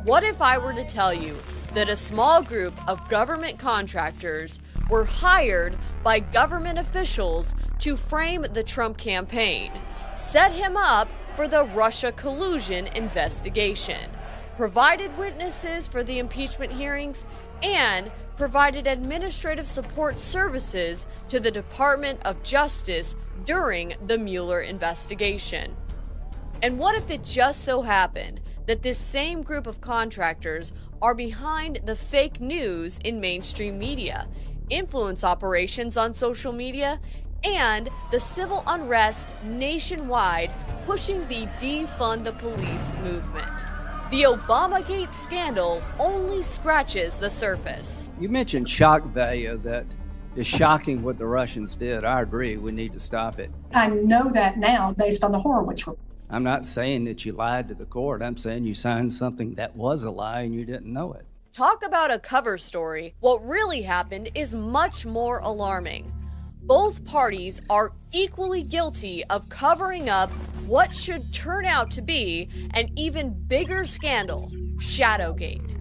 What if I were to tell you that a small group of government contractors were hired by government officials to frame the Trump campaign, set him up for the Russia collusion investigation, provided witnesses for the impeachment hearings, and provided administrative support services to the Department of Justice during the Mueller investigation? And what if it just so happened that this same group of contractors are behind the fake news in mainstream media, influence operations on social media, and the civil unrest nationwide pushing the defund the police movement? The Obamagate scandal only scratches the surface. You mentioned shock value, that is shocking what the Russians did. I agree, we need to stop it. I know that now based on the Horowitz report. I'm not saying that you lied to the court. I'm saying you signed something that was a lie and you didn't know it. Talk about a cover story. What really happened is much more alarming. Both parties are equally guilty of covering up what should turn out to be an even bigger scandal, ShadowGate.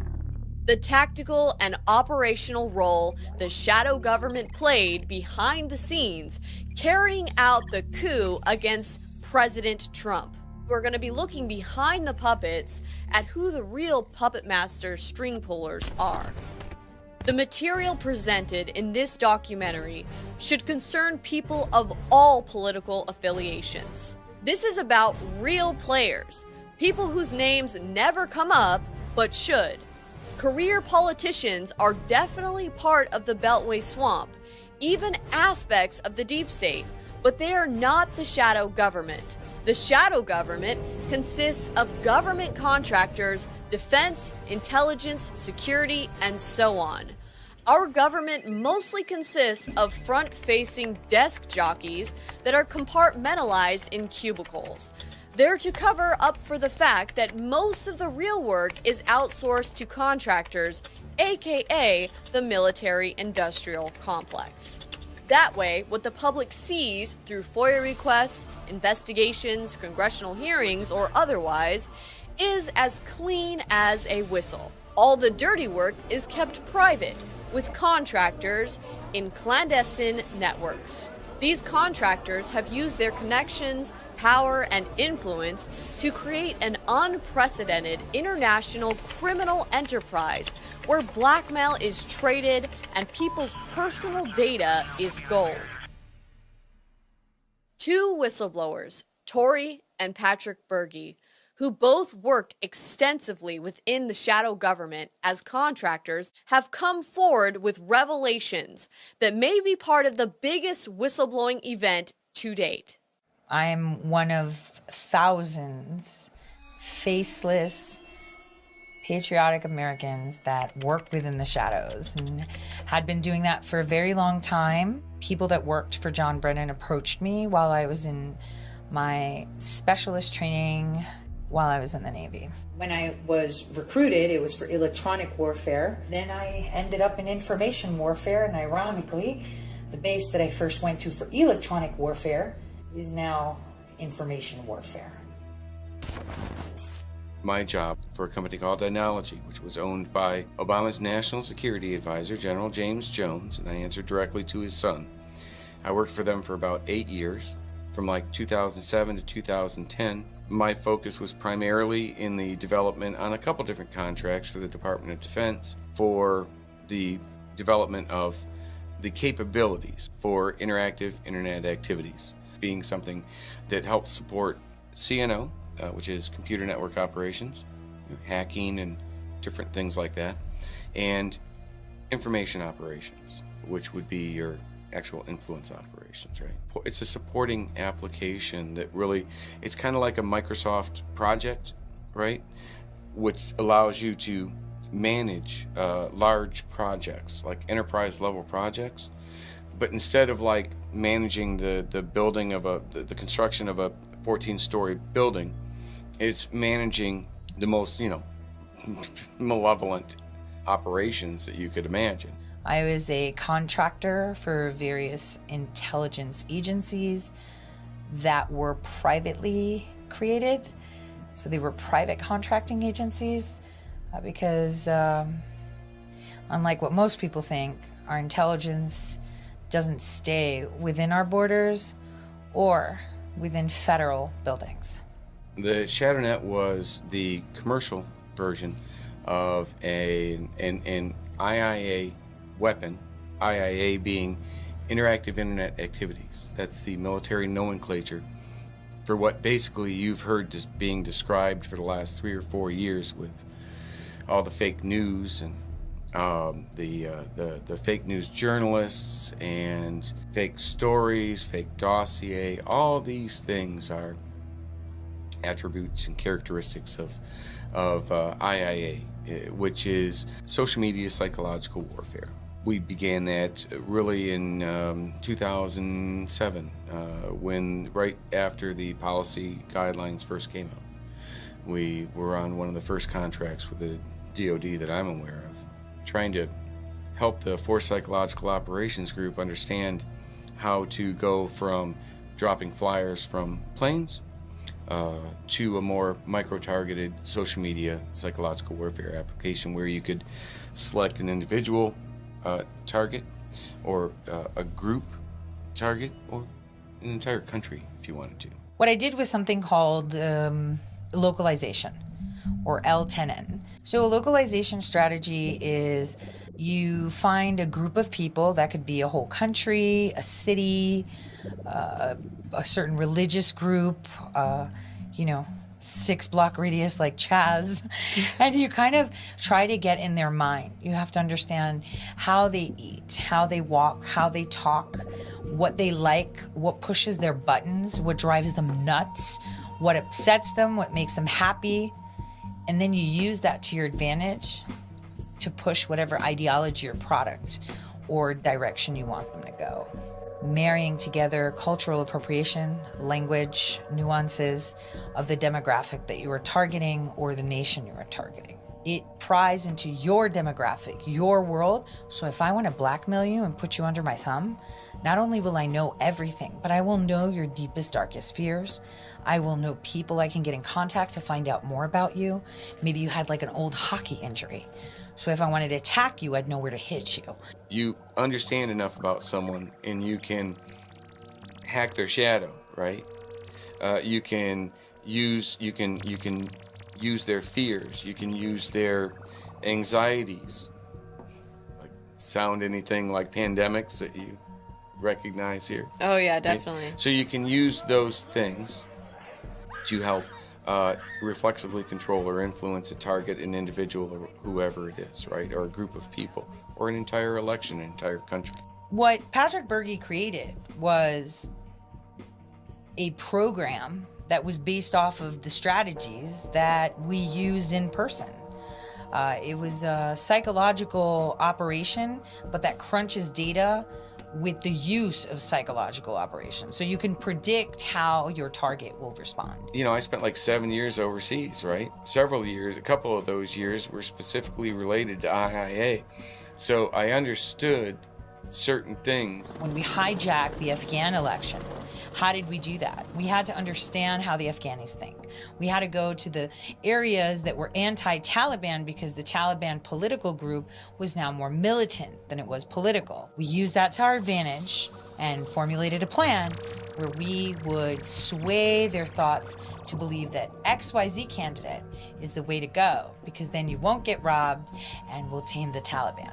The tactical and operational role the shadow government played behind the scenes, carrying out the coup against President Trump. We're going to be looking behind the puppets at who the real puppet master string pullers are. The material presented in this documentary should concern people of all political affiliations. This is about real players, people whose names never come up, but should. Career politicians are definitely part of the Beltway swamp, even aspects of the deep state, but they are not the shadow government. The shadow government consists of government contractors, defense, intelligence, security, and so on. Our government mostly consists of front-facing desk jockeys that are compartmentalized in cubicles. They're to cover up for the fact that most of the real work is outsourced to contractors, aka the military-industrial complex. That way, what the public sees through FOIA requests, investigations, congressional hearings, or otherwise, is as clean as a whistle. All the dirty work is kept private, with contractors in clandestine networks. These contractors have used their connections, power, and influence to create an unprecedented international criminal enterprise where blackmail is traded and people's personal data is gold. Two whistleblowers, Tory and Patrick Berge, who both worked extensively within the shadow government as contractors, have come forward with revelations that may be part of the biggest whistleblowing event to date. I'm one of thousands faceless, patriotic Americans that work within the shadows and had been doing that for a very long time. People that worked for John Brennan approached me while I was in my specialist training while I was in the Navy. When I was recruited, it was for electronic warfare. Then I ended up in information warfare, and ironically, the base that I first went to for electronic warfare is now information warfare. My job for a company called Analogy, which was owned by Obama's National Security Advisor, General James Jones, and I answered directly to his son. I worked for them for about 8 years, from like 2007 to 2010. My focus was primarily in the development on a couple different contracts for the Department of Defense for the development of the capabilities for interactive internet activities, being something that helps support CNO, which is computer network operations, hacking and different things like that, and information operations, which would be your actual influence operations, right? It's a supporting application that really, it's kind of like a Microsoft project, right? Which allows you to manage large projects, like enterprise level projects. But instead of like managing the building of the construction of a 14-story building, it's managing the most, malevolent operations that you could imagine. I was a contractor for various intelligence agencies that were privately created. So they were private contracting agencies. because unlike what most people think, our intelligence doesn't stay within our borders or within federal buildings. The ShadowNet was the commercial version of an IIA weapon, IIA being Interactive Internet Activities. That's the military nomenclature for what basically you've heard being described for the last 3 or 4 years with all the fake news and the fake news journalists and fake stories, fake dossier. All these things are attributes and characteristics of IIA, which is social media psychological warfare. We began that really in 2007, when right after the policy guidelines first came out. We were on one of the first contracts with the DoD that I'm aware of, trying to help the Force Psychological Operations Group understand how to go from dropping flyers from planes to a more micro-targeted social media psychological warfare application where you could select an individual target or a group target or an entire country if you wanted to. What I did was something called localization, or L10N. So a localization strategy is you find a group of people, that could be a whole country, a city, a certain religious group, 6-block radius like Chaz, and you kind of try to get in their mind. You have to understand how they eat, how they walk, how they talk, what they like, what pushes their buttons, what drives them nuts, what upsets them, what makes them happy, and then you use that to your advantage to push whatever ideology or product or direction you want them to go. Marrying together cultural appropriation, language, nuances of the demographic that you are targeting or the nation you are targeting. It pries into your demographic, your world. So if I want to blackmail you and put you under my thumb, not only will I know everything, but I will know your deepest, darkest fears. I will know people I can get in contact to find out more about you. Maybe you had like an old hockey injury. So if I wanted to attack you, I'd know where to hit you. You understand enough about someone and you can hack their shadow, right? You can use their fears. You can use their anxieties. Like, sound anything like pandemics that you recognize here? Oh yeah, definitely. So you can use those things to help reflexively control or influence a target, an individual, or whoever it is, right? Or a group of people, or an entire election, an entire country. What Patrick Berge created was a program that was based off of the strategies that we used in person. It was a psychological operation, but that crunches data with the use of psychological operations. So you can predict how your target will respond. You know, I spent like 7 years overseas, right? Several years, a couple of those years were specifically related to IIA. So I understood certain things. When we hijacked the Afghan elections, how did we do that? We had to understand how the Afghanis think. We had to go to the areas that were anti-Taliban because the Taliban political group was now more militant than it was political. We used that to our advantage and formulated a plan where we would sway their thoughts to believe that XYZ candidate is the way to go, because then you won't get robbed and we'll tame the Taliban.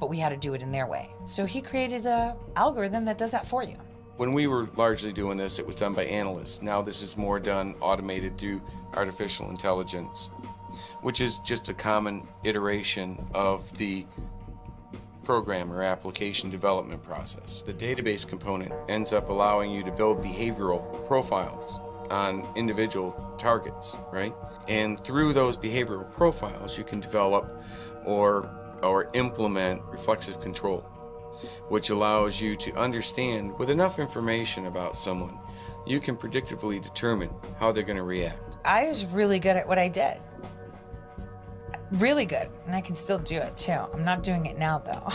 But we had to do it in their way. So he created an algorithm that does that for you. When we were largely doing this, it was done by analysts. Now this is more done automated through artificial intelligence, which is just a common iteration of the program or application development process. The database component ends up allowing you to build behavioral profiles on individual targets, right? And through those behavioral profiles, you can develop or implement reflexive control, which allows you to understand, with enough information about someone, you can predictively determine how they're going to react. I was really good at what I did. Really good. And I can still do it too. I'm not doing it now though.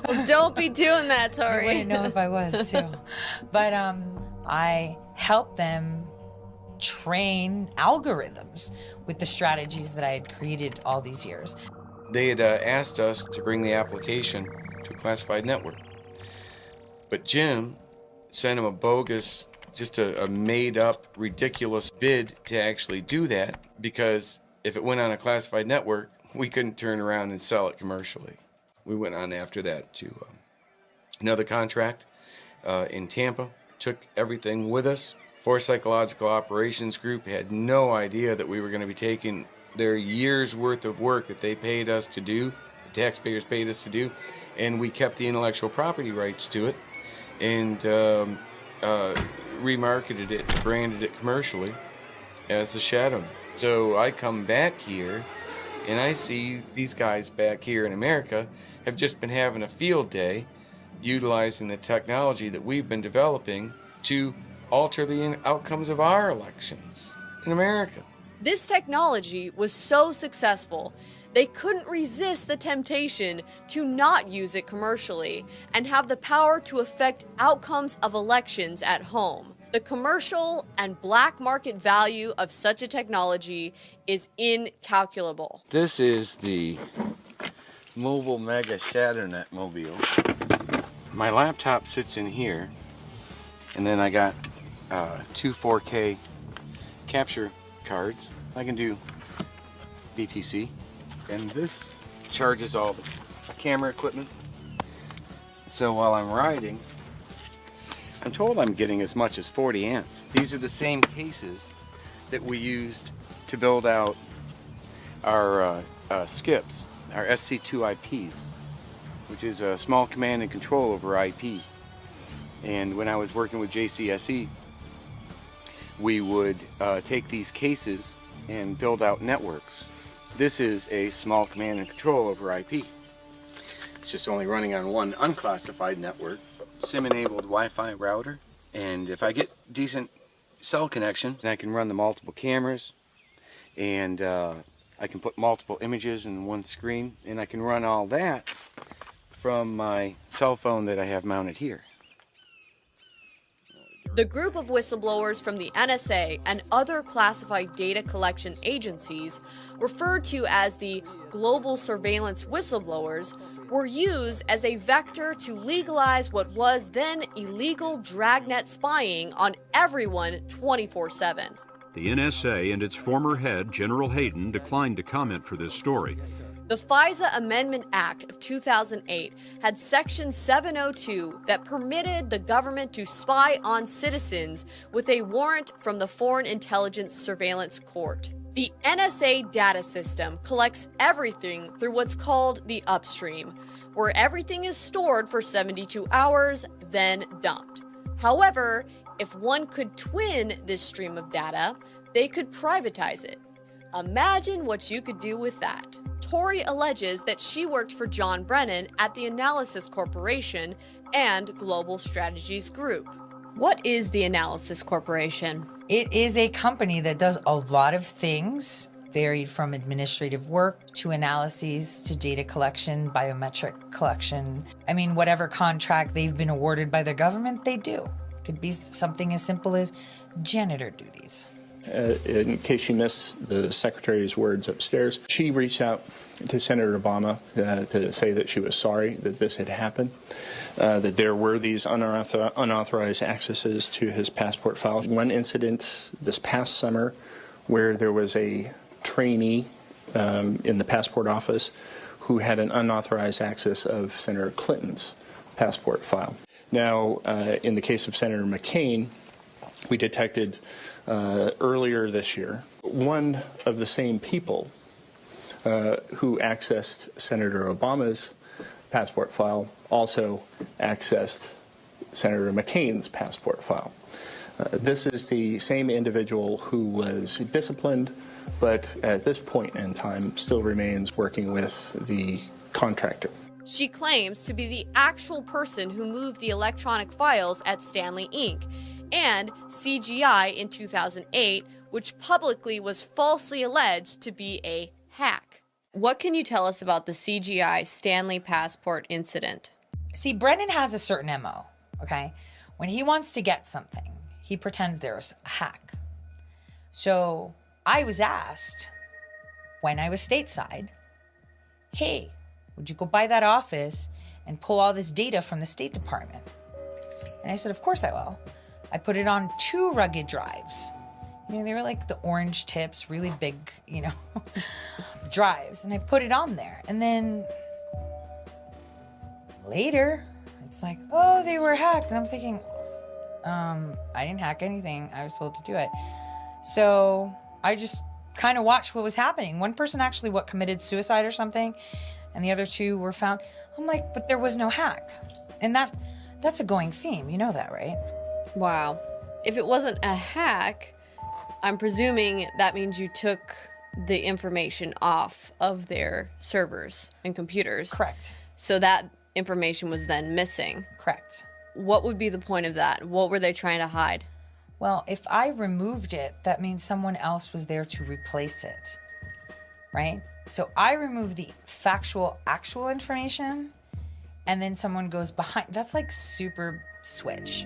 Well, don't be doing that, Tori. I wouldn't know if I was too. But I helped them train algorithms with the strategies that I had created all these years. They had asked us to bring the application to a classified network. But Jim sent him a bogus, just a made-up, ridiculous bid to actually do that, because if it went on a classified network, we couldn't turn around and sell it commercially. We went on after that to another contract in Tampa, took everything with us. Force Psychological Operations Group had no idea that we were going to be taking their years' worth of work that they paid us to do, the taxpayers paid us to do, and we kept the intellectual property rights to it and remarketed it, branded it commercially as the ShadowNet. So I come back here and I see these guys back here in America have just been having a field day utilizing the technology that we've been developing to alter the outcomes of our elections in America. This technology was so successful, they couldn't resist the temptation to not use it commercially and have the power to affect outcomes of elections at home. The commercial and black market value of such a technology is incalculable. This is the mobile mega ShadowNet mobile. My laptop sits in here, and then I got 2 4K capture cards. I can do BTC, and this charges all the camera equipment. So while I'm riding, I'm told I'm getting as much as 40 amps. These are the same cases that we used to build out our SCIPs, our SC2 IPs, which is a small command and control over IP. And when I was working with JCSE, we would take these cases and build out networks. This is a small command and control over IP. It's just only running on one unclassified network, SIM-enabled Wi-Fi router. And if I get decent cell connection, I can run the multiple cameras, and I can put multiple images in one screen, and I can run all that from my cell phone that I have mounted here. The group of whistleblowers from the NSA and other classified data collection agencies, referred to as the Global Surveillance Whistleblowers, were used as a vector to legalize what was then illegal dragnet spying on everyone 24/7. The NSA and its former head, General Hayden, declined to comment for this story. The FISA Amendment Act of 2008 had Section 702 that permitted the government to spy on citizens with a warrant from the Foreign Intelligence Surveillance Court. The NSA data system collects everything through what's called the upstream, where everything is stored for 72 hours, then dumped. However, if one could twin this stream of data, they could privatize it. Imagine what you could do with that. Tori alleges that she worked for John Brennan at the Analysis Corporation and Global Strategies Group. What is the Analysis Corporation? It is a company that does a lot of things, varied from administrative work to analyses to data collection, biometric collection. I mean, whatever contract they've been awarded by the government, they do. Could be something as simple as janitor duties. In case you missed the secretary's words upstairs, she reached out to Senator Obama to say that she was sorry that this had happened, that there were these unauthorized accesses to his passport file. One incident this past summer where there was a trainee in the passport office who had an unauthorized access of Senator Clinton's passport file. Now, in the case of Senator McCain, we detected earlier this year one of the same people who accessed Senator Obama's passport file also accessed Senator McCain's passport file. This is the same individual who was disciplined, but at this point in time still remains working with the contractor. She claims to be the actual person who moved the electronic files at Stanley Inc. and CGI in 2008, which publicly was falsely alleged to be a hack. What can you tell us about the CGI Stanley passport incident? See, Brennan has a certain MO, okay? When he wants to get something, he pretends there's a hack. So I was asked when I was stateside, hey, would you go by that office and pull all this data from the State Department? And I said, of course I will. I put it on 2 rugged drives. You know, they were like the orange tips, really big, you know, drives. And I put it on there. And then later, it's like, oh, they were hacked. And I'm thinking, I didn't hack anything. I was told to do it. So I just kind of watched what was happening. One person actually committed suicide or something, and the other 2 were found. I'm like, but there was no hack. And that's a going theme. You know that, right? Wow. If it wasn't a hack, I'm presuming that means you took the information off of their servers and computers. Correct. So that information was then missing. Correct. What would be the point of that? What were they trying to hide? Well, if I removed it, that means someone else was there to replace it, right? So I remove the actual information, and then someone goes behind. That's like super switch.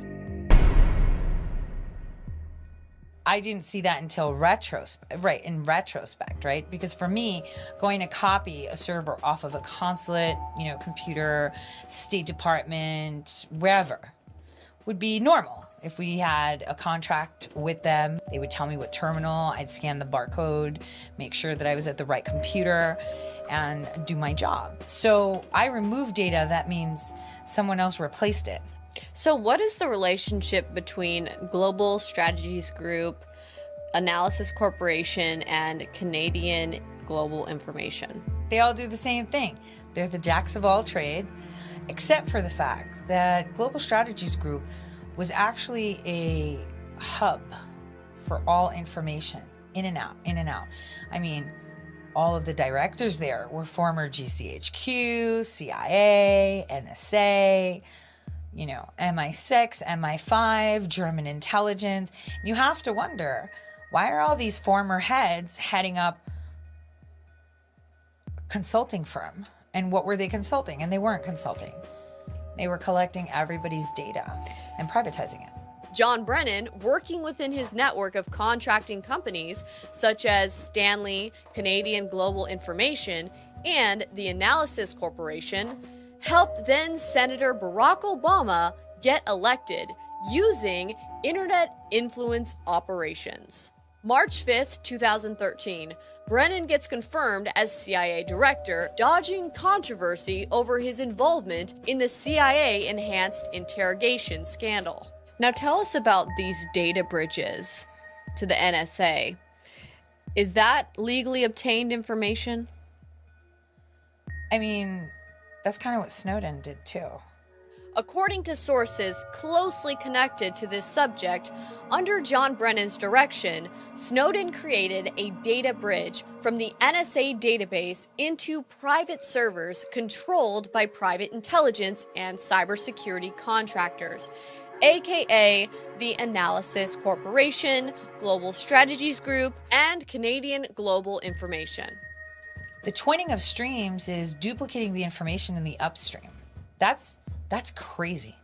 I didn't see that until in retrospect, right? Because for me, going to copy a server off of a consulate, you know, computer, State Department, wherever, would be normal. If we had a contract with them, they would tell me what terminal, I'd scan the barcode, make sure that I was at the right computer, and do my job. So I remove data, that means someone else replaced it. So what is the relationship between Global Strategies Group, Analysis Corporation, and Canadian Global Information? They all do the same thing. They're the jacks of all trades, except for the fact that Global Strategies Group was actually a hub for all information, in and out, in and out. I mean, all of the directors there were former GCHQ, CIA, NSA, you know, MI6, MI5, German intelligence. You have to wonder, why are all these former heads heading up a consulting firm? And what were they consulting? And they weren't consulting. They were collecting everybody's data and privatizing it. John Brennan, working within his network of contracting companies such as Stanley, Canadian Global Information, and the Analysis Corporation, helped then Senator Barack Obama get elected using internet influence operations. March 5th, 2013, Brennan gets confirmed as CIA director, dodging controversy over his involvement in the CIA enhanced interrogation scandal. Now tell us about these data bridges to the NSA. Is that legally obtained information? I mean, that's kind of what Snowden did too. According to sources closely connected to this subject, under John Brennan's direction, Snowden created a data bridge from the NSA database into private servers controlled by private intelligence and cybersecurity contractors, aka the Analysis Corporation, Global Strategies Group, and Canadian Global Information. The twinning of streams is duplicating the information in the upstream. That's crazy.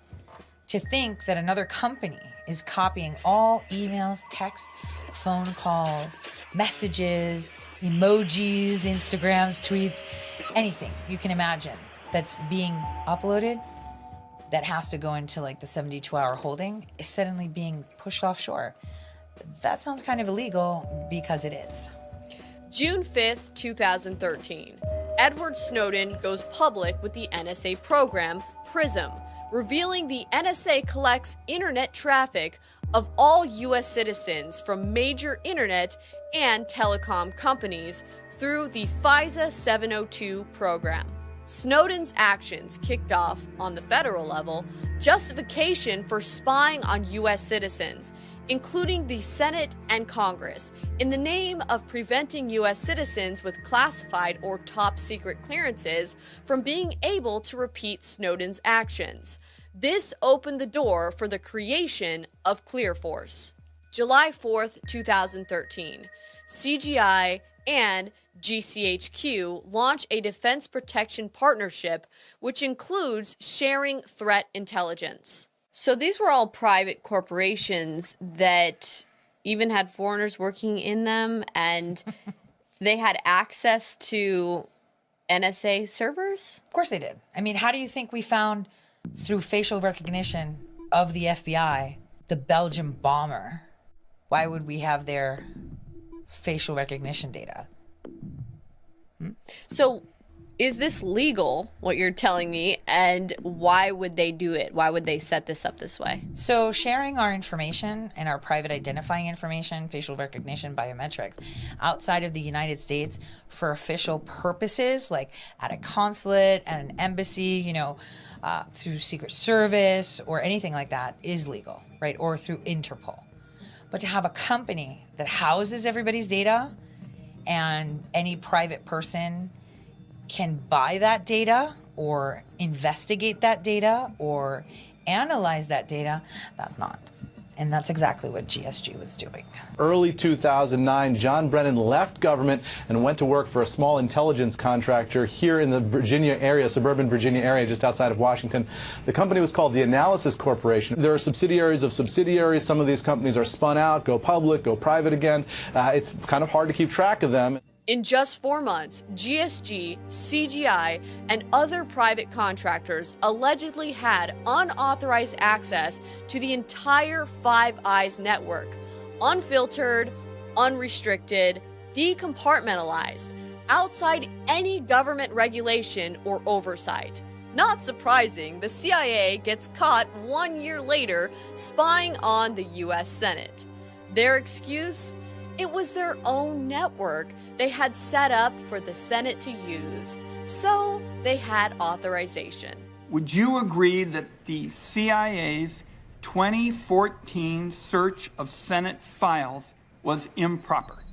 To think that another company is copying all emails, texts, phone calls, messages, emojis, Instagrams, tweets, anything you can imagine that's being uploaded that has to go into like the 72-hour holding is suddenly being pushed offshore. That sounds kind of illegal because it is. June 5th, 2013. Edward Snowden goes public with the NSA program PRISM, revealing the NSA collects internet traffic of all U.S. citizens from major internet and telecom companies through the FISA 702 program. Snowden's actions kicked off, on the federal level, justification for spying on U.S. citizens, including the Senate and Congress, in the name of preventing U.S. citizens with classified or top-secret clearances from being able to repeat Snowden's actions. This opened the door for the creation of ClearForce. July 4th, 2013, CGI and GCHQ launch a defense protection partnership which includes sharing threat intelligence. So these were all private corporations that even had foreigners working in them, and they had access to NSA servers? Of course they did. I mean, how do you think we found, through facial recognition of the FBI, the Belgian bomber? Why would we have their facial recognition data? So is this legal, what you're telling me, and why would they do it? Why would they set this up this way? So sharing our information and our private identifying information, facial recognition, biometrics, outside of the United States for official purposes, like at a consulate, at an embassy, through Secret Service or anything like that, is legal, right? Or through Interpol. But to have a company that houses everybody's data and any private person can buy that data or investigate that data or analyze that data, that's not. And that's exactly what GSG was doing. Early 2009, John Brennan left government and went to work for a small intelligence contractor here in the Virginia area, suburban Virginia area, just outside of Washington. The company was called the Analysis Corporation. There are subsidiaries of subsidiaries. Some of these companies are spun out, go public, go private again. It's kind of hard to keep track of them. In just 4 months, GSG, CGI, and other private contractors allegedly had unauthorized access to the entire Five Eyes network, unfiltered, unrestricted, decompartmentalized, outside any government regulation or oversight. Not surprising, the CIA gets caught 1 year later spying on the US Senate. Their excuse? It was their own network they had set up for the Senate to use, so they had authorization. Would you agree that the CIA's 2014 search of Senate files was improper?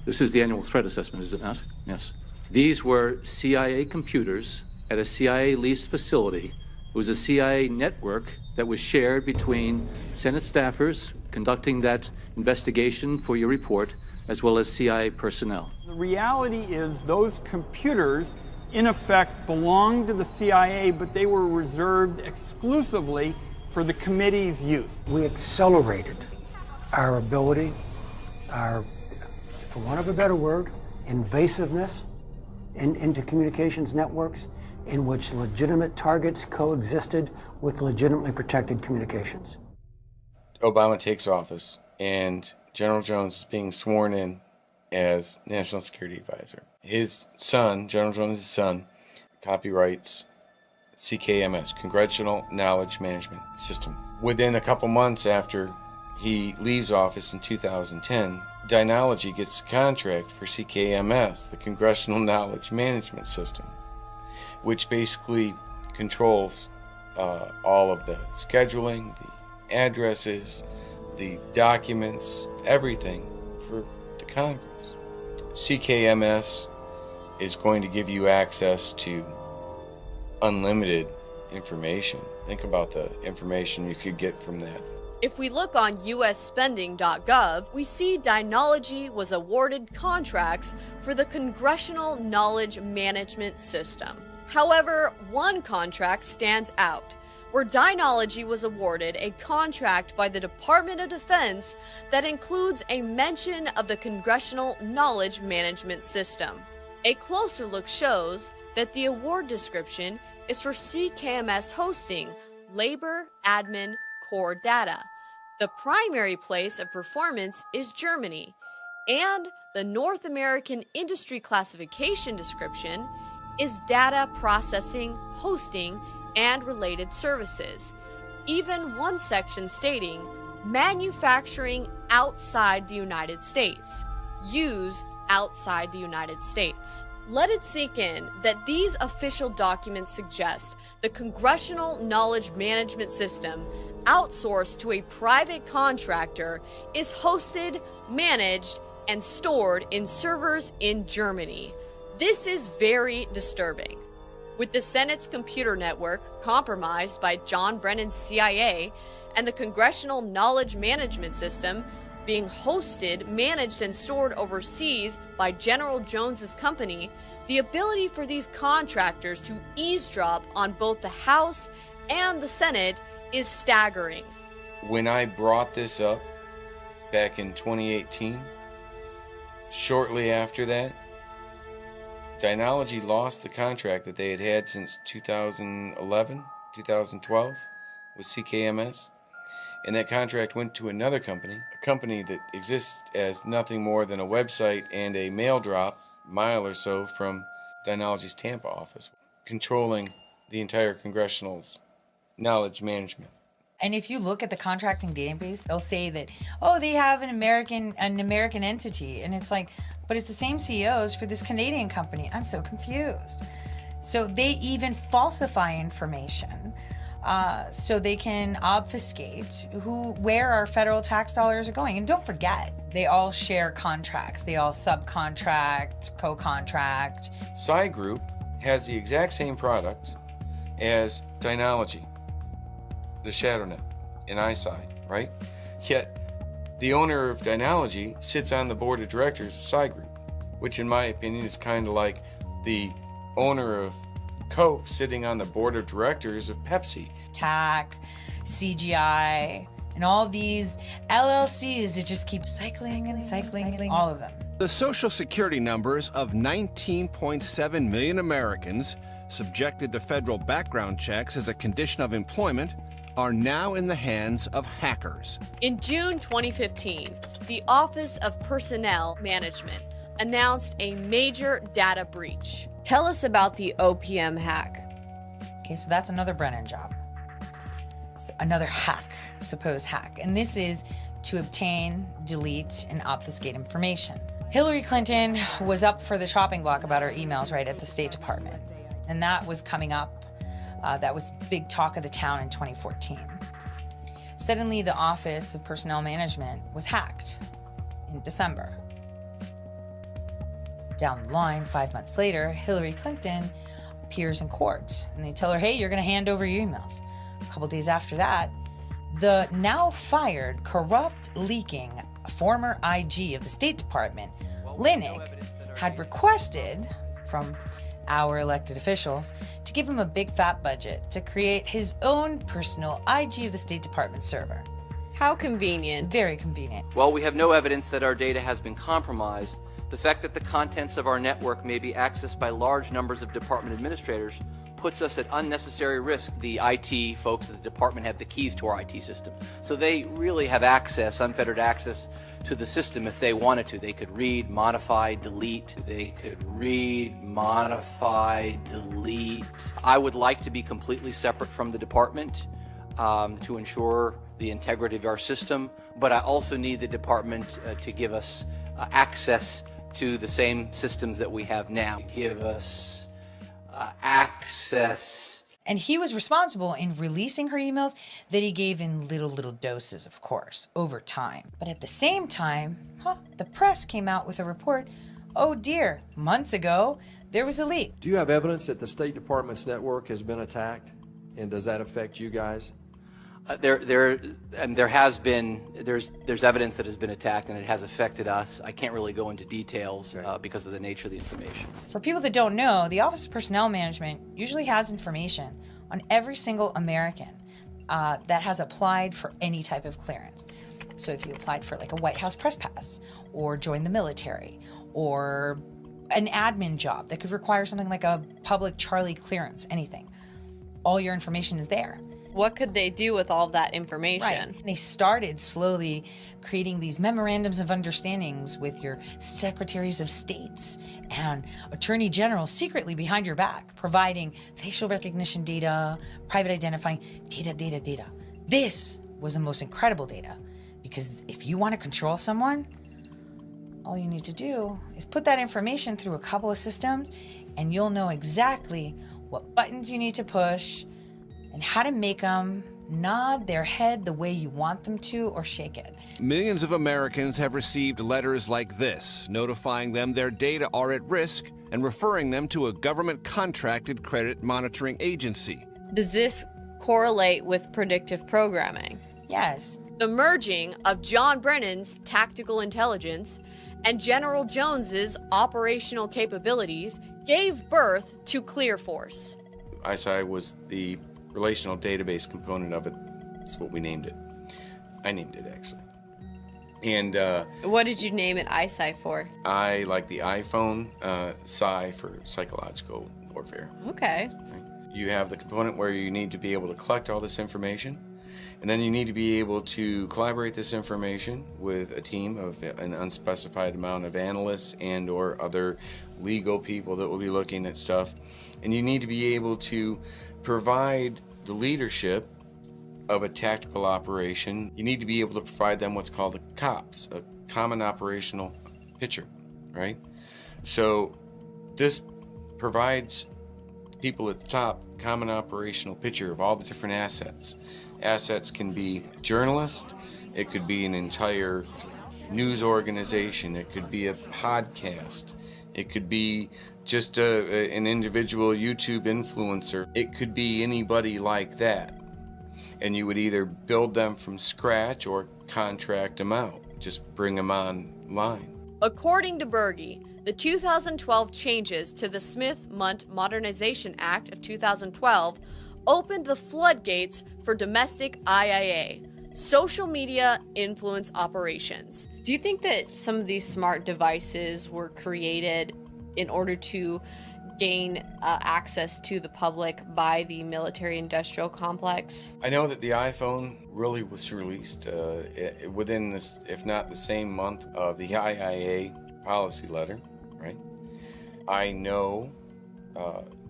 This is the annual threat assessment, is it not? Yes. These were CIA computers at a CIA-leased facility. It was a CIA network that was shared between Senate staffers conducting that investigation for your report, as well as CIA personnel. The reality is those computers, in effect, belonged to the CIA, but they were reserved exclusively for the committee's use. We accelerated our ability, our, for want of a better word, invasiveness into communications networks in which legitimate targets coexisted with legitimately protected communications. Obama takes office, and General Jones is being sworn in as National Security Advisor. His son, General Jones' son, copyrights CKMS, Congressional Knowledge Management System. Within a couple months after he leaves office in 2010, dir.Millie gets the contract for CKMS, the Congressional Knowledge Management System, which basically controls all of the scheduling, the addresses, the documents, everything for the Congress. CKMS is going to give you access to unlimited information. Think about the information you could get from that. If we look on usspending.gov, we see dir.Millie was awarded contracts for the Congressional Knowledge Management System. However, one contract stands out, where dir.Millie was awarded a contract by the Department of Defense that includes a mention of the Congressional Knowledge Management System. A closer look shows that the award description is for CKMS hosting, labor, admin, core data. The primary place of performance is Germany, and the North American industry classification description is data processing, hosting, and related services. Even one section stating manufacturing outside the United States. Use outside the United States. Let it sink in that these official documents suggest the Congressional Knowledge Management System, outsourced to a private contractor, is hosted, managed, and stored in servers in Germany. This is very disturbing. With the Senate's computer network compromised by John Brennan's CIA and the Congressional Knowledge Management System being hosted, managed, and stored overseas by General Jones's company, the ability for these contractors to eavesdrop on both the House and the Senate is staggering. When I brought this up back in 2018, shortly after that, dir.Millie lost the contract that they had had since 2011, 2012 with CKMS. And that contract went to another company, a company that exists as nothing more than a website and a mail drop, mile or so from dir.Millie's Tampa office, controlling the entire congressional's knowledge management. And if you look at the contracting database, they'll say that, oh, they have an American entity. And it's like, but it's the same CEOs for this Canadian company. I'm so confused. So they even falsify information so they can obfuscate where our federal tax dollars are going. And don't forget, they all share contracts. They all subcontract, co-contract. Psy Group has the exact same product as dir.Millie, the ShadowNet, and ISI, right? Yet, the owner of dir.Millie sits on the board of directors of Psy Group, which in my opinion is kind of like the owner of Coke sitting on the board of directors of Pepsi. TAC, CGI, and all these LLCs that just keep cycling and cycling, all of them. The Social Security numbers of 19.7 million Americans subjected to federal background checks as a condition of employment are now in the hands of hackers. In June 2015, the Office of Personnel Management announced a major data breach. Tell us about the OPM hack. Okay, so that's another Brennan job. So another hack, supposed hack. And this is to obtain, delete, and obfuscate information. Hillary Clinton was up for the chopping block about her emails right at the State Department. And that was coming up. That was big talk of the town in 2014. Suddenly, the Office of Personnel Management was hacked in December. Down the line, 5 months later, Hillary Clinton appears in court and they tell her, hey, you're going to hand over your emails. A couple days after that, the now fired, corrupt, leaking former IG of the State Department, Linick, had requested from our elected officials to give him a big fat budget to create his own personal IG of the State Department server. How convenient. Very convenient. While we have no evidence that our data has been compromised, the fact that the contents of our network may be accessed by large numbers of department administrators puts us at unnecessary risk. The IT folks at the department have the keys to our IT system, so they really have access, unfettered access to the system if they wanted to. They could read, modify, delete. They could read, modify, delete. I would like to be completely separate from the department to ensure the integrity of our system, but I also need the department to give us access to the same systems that we have now. Give us access. And he was responsible in releasing her emails that he gave in little doses, of course, over time. But at the same time, the press came out with a report, oh dear, months ago, there was a leak. Do you have evidence that the State Department's network has been attacked? And does that affect you guys? There's evidence that has been attacked and it has affected us. I can't really go into details because of the nature of the information. For people that don't know, the Office of Personnel Management usually has information on every single American that has applied for any type of clearance. So if you applied for like a White House press pass or joined the military or an admin job that could require something like a public Charlie clearance, anything, all your information is there. What could they do with all that information? Right. They started slowly creating these memorandums of understandings with your secretaries of states and attorney generals secretly behind your back, providing facial recognition data, private identifying data. This was the most incredible data because if you want to control someone, all you need to do is put that information through a couple of systems and you'll know exactly what buttons you need to push and how to make them nod their head the way you want them to or shake it. Millions of Americans have received letters like this, notifying them their data are at risk and referring them to a government-contracted credit monitoring agency. Does this correlate with predictive programming? Yes. The merging of John Brennan's tactical intelligence and General Jones's operational capabilities gave birth to ClearForce. ISI was the relational database component of it. That's what we named it. I named it, actually. And what did you name it ISI for? I like the iPhone, Psi for psychological warfare. Okay. You have the component where you need to be able to collect all this information, and then you need to be able to collaborate this information with a team of an unspecified amount of analysts and or other legal people that will be looking at stuff. And you need to be able to provide the leadership of a tactical operation. You need to be able to provide them what's called a COPS, a common operational picture, right? So this provides people at the top common operational picture of all the different assets. Assets can be journalists, it could be an entire news organization, it could be a podcast, it could be just an individual YouTube influencer, it could be anybody like that. And you would either build them from scratch or contract them out, just bring them online. According to Berge, the 2012 changes to the Smith-Mundt Modernization Act of 2012 opened the floodgates for domestic IIA, social media influence operations. Do you think that some of these smart devices were created in order to gain access to the public by the military-industrial complex? I know that the iPhone really was released within this, if not the same month of the IIA policy letter, right? I know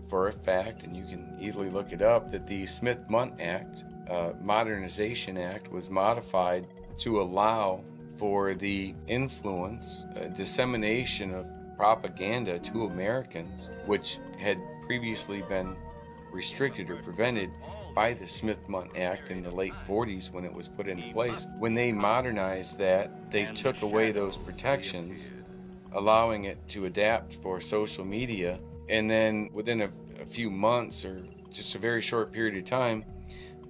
for a fact, and you can easily look it up, that the Smith-Mundt Act, Modernization Act, was modified to allow for the influence, dissemination of propaganda to Americans, which had previously been restricted or prevented by the Smith-Mundt Act in the late 40s when it was put into place. When they modernized that, they took away those protections, allowing it to adapt for social media, and then within a few months or just a very short period of time,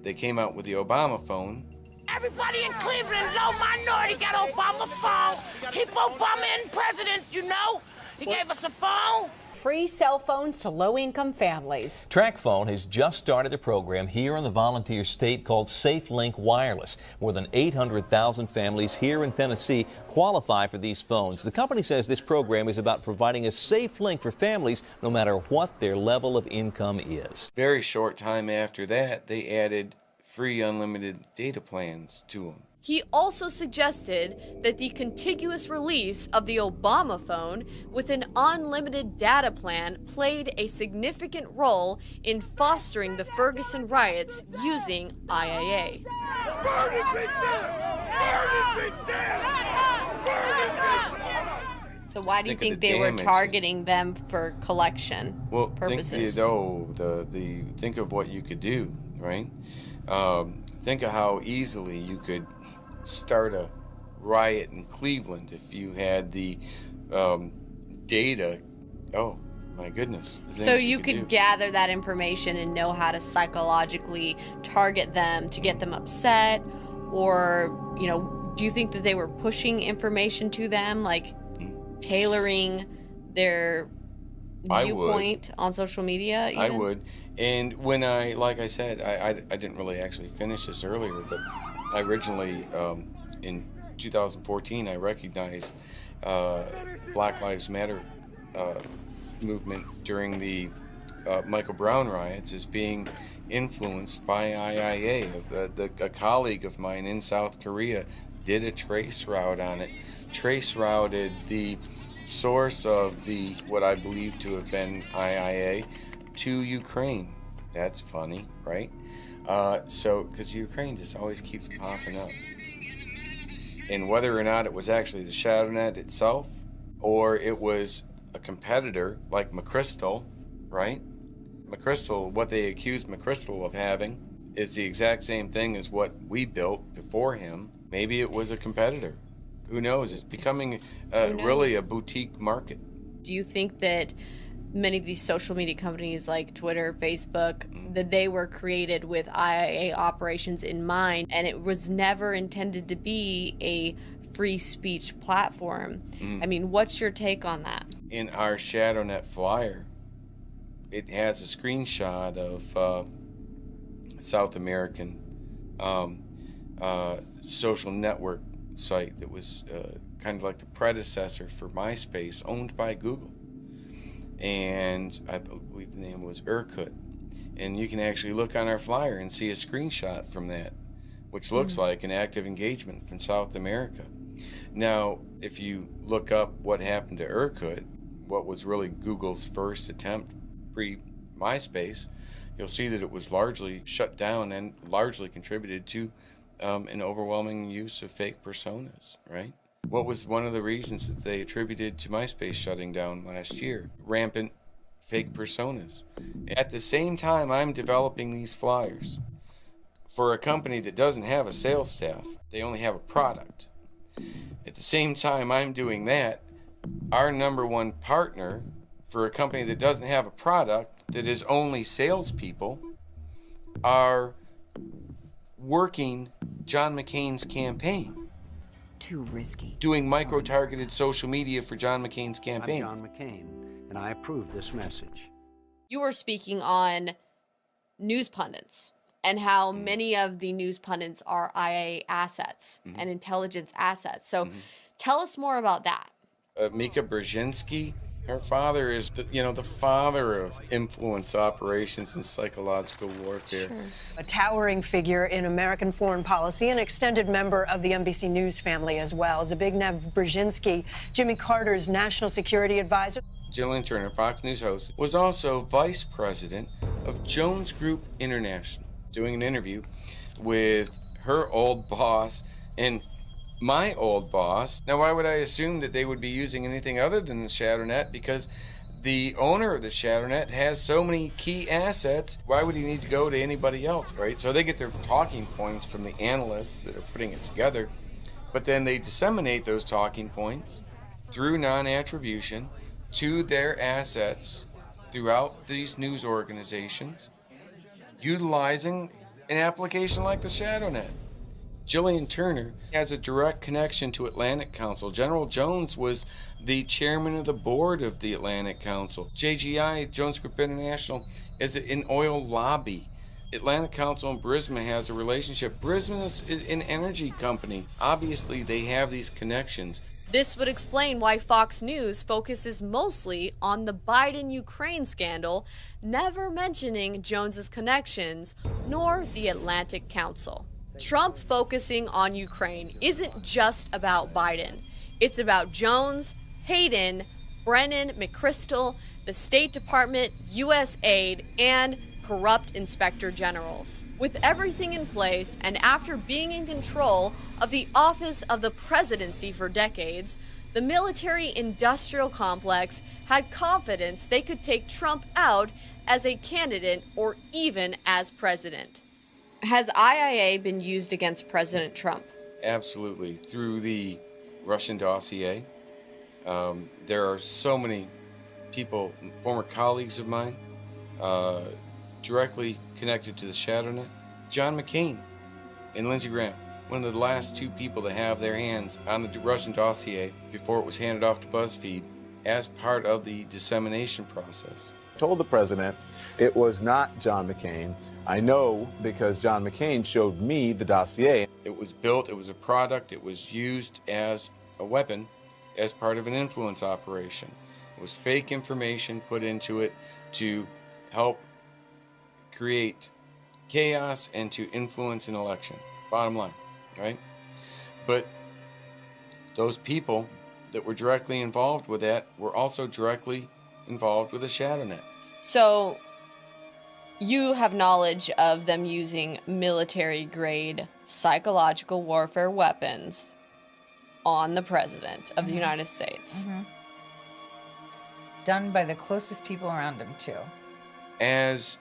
they came out with the Obama phone. Everybody in Cleveland, low minority, got Obama phone. Keep Obama in president, you know? He gave us a phone. Free cell phones to low-income families. TrackPhone has just started a program here in the volunteer state called SafeLink Wireless. More than 800,000 families here in Tennessee qualify for these phones. The company says this program is about providing a safe link for families no matter what their level of income is. Very short time after that, they added free unlimited data plans to them. He also suggested that the contiguous release of the Obama phone with an unlimited data plan played a significant role in fostering the Ferguson riots using IIA. Burn it, bitch, down! Burn it, bitch, down! Burn it, bitch! So why do you think they were targeting them for collection purposes? Think of what you could do, right? Think of how easily you could start a riot in Cleveland if you had the data. Oh my goodness. So you could gather that information and know how to psychologically target them to get them upset, or, you know, do you think that they were pushing information to them, like tailoring their viewpoint on social media? I would. And when like I said, I didn't really actually finish this earlier, but I originally, in 2014, I recognized Black Lives Matter movement during the Michael Brown riots as being influenced by IIA. A colleague of mine in South Korea did a trace route on it, trace routed the source of what I believe to have been IIA to Ukraine. That's funny, right? Because Ukraine just always keeps popping up. And whether or not it was actually the ShadowNet itself, or it was a competitor like McChrystal, right? McChrystal, what they accused McChrystal of having is the exact same thing as what we built before him. Maybe it was a competitor. Who knows? It's becoming really a boutique market. Do you think that many of these social media companies like Twitter, Facebook, that they were created with IIA operations in mind, and it was never intended to be a free speech platform? I mean, what's your take on that? In our ShadowNet flyer, it has a screenshot of South American social network site that was kind of like the predecessor for MySpace, owned by Google. And I believe the name was Urkut. And you can actually look on our flyer and see a screenshot from that, which looks like an active engagement from South America. Now, if you look up what happened to Urkut, what was really Google's first attempt pre-MySpace, you'll see that it was largely shut down and largely contributed to an overwhelming use of fake personas, right? What was one of the reasons that they attributed to MySpace shutting down last year? Rampant fake personas. At the same time I'm developing these flyers for a company that doesn't have a sales staff, they only have a product. At the same time I'm doing that, our #1 partner for a company that doesn't have a product, that is only salespeople, are working John McCain's campaign. Too risky. Doing micro-targeted social media for John McCain's campaign. I'm John McCain, and I approve this message. You were speaking on news pundits and how many of the news pundits are IA assets and intelligence assets. So tell us more about that. Mika Brzezinski, her father is the father of influence operations and psychological warfare. Sure. A towering figure in American foreign policy, an extended member of the NBC News family as well. Zbigniew Brzezinski, Jimmy Carter's national security advisor. Jillian Turner, Fox News host, was also vice president of Jones Group International, doing an interview with her old boss and my old boss. Now, why would I assume that they would be using anything other than the ShadowNet? Because the owner of the ShadowNet has so many key assets. Why would he need to go to anybody else, right? So they get their talking points from the analysts that are putting it together, but then they disseminate those talking points through non-attribution to their assets throughout these news organizations, utilizing an application like the ShadowNet. Jillian Turner has a direct connection to Atlantic Council. General Jones was the chairman of the board of the Atlantic Council. JGI, Jones Group International, is an oil lobby. Atlantic Council and Burisma has a relationship. Burisma is an energy company. Obviously, they have these connections. This would explain why Fox News focuses mostly on the Biden-Ukraine scandal, never mentioning Jones's connections, nor the Atlantic Council. Trump focusing on Ukraine isn't just about Biden. It's about Jones, Hayden, Brennan, McChrystal, the State Department, USAID, and corrupt inspector generals. With everything in place and after being in control of the office of the presidency for decades, the military-industrial complex had confidence they could take Trump out as a candidate or even as president. Has IIA been used against President Trump? Absolutely. Through the Russian dossier, there are so many people, former colleagues of mine, directly connected to the ShadowNet. John McCain and Lindsey Graham, one of the last two people to have their hands on the Russian dossier before it was handed off to BuzzFeed as part of the dissemination process. I told the president it was not John McCain. I know because John McCain showed me the dossier. It was built, it was a product, it was used as a weapon as part of an influence operation. It was fake information put into it to help create chaos and to influence an election. Bottom line, right? But those people that were directly involved with that were also directly involved with the ShadowNet. So you have knowledge of them using military-grade psychological warfare weapons on the president of the United States. Done by the closest people around him, too. As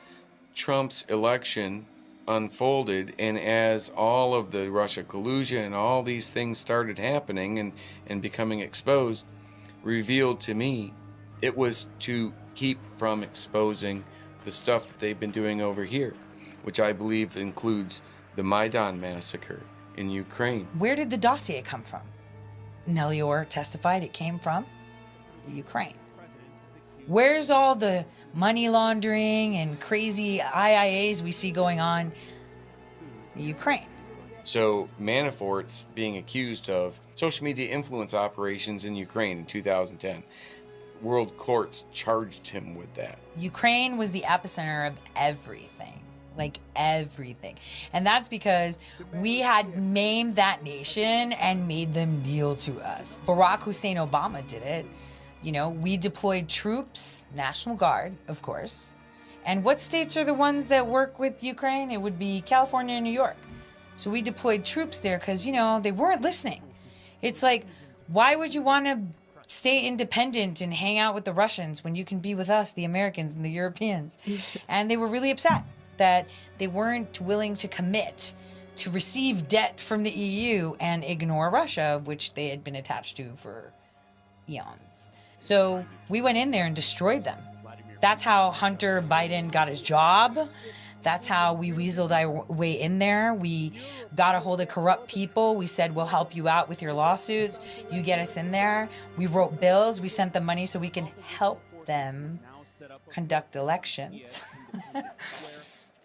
Trump's election unfolded and as all of the Russia collusion and all these things started happening and becoming exposed, revealed to me, it was to keep from exposing the stuff that they've been doing over here, which I believe includes the Maidan massacre in Ukraine. Where did the dossier come from? Nellie Orr testified it came from Ukraine. Where's all the money laundering and crazy IIAs we see going on? Ukraine. So Manafort's being accused of social media influence operations in Ukraine in 2010. World courts charged him with that. Ukraine was the epicenter of everything, like everything. And that's because we had maimed that nation and made them kneel to us. Barack Hussein Obama did it. You know, we deployed troops, National Guard, of course. And what states are the ones that work with Ukraine? It would be California and New York. So we deployed troops there because, you know, they weren't listening. It's like, why would you want to stay independent and hang out with the Russians when you can be with us, the Americans and the Europeans? And they were really upset that they weren't willing to commit to receive debt from the EU and ignore Russia, which they had been attached to for eons. So we went in there and destroyed them. That's how Hunter Biden got his job. That's how we weaseled our way in there. We got a hold of corrupt people. We said, we'll help you out with your lawsuits. You get us in there. We wrote bills. We sent them money so we can help them conduct elections.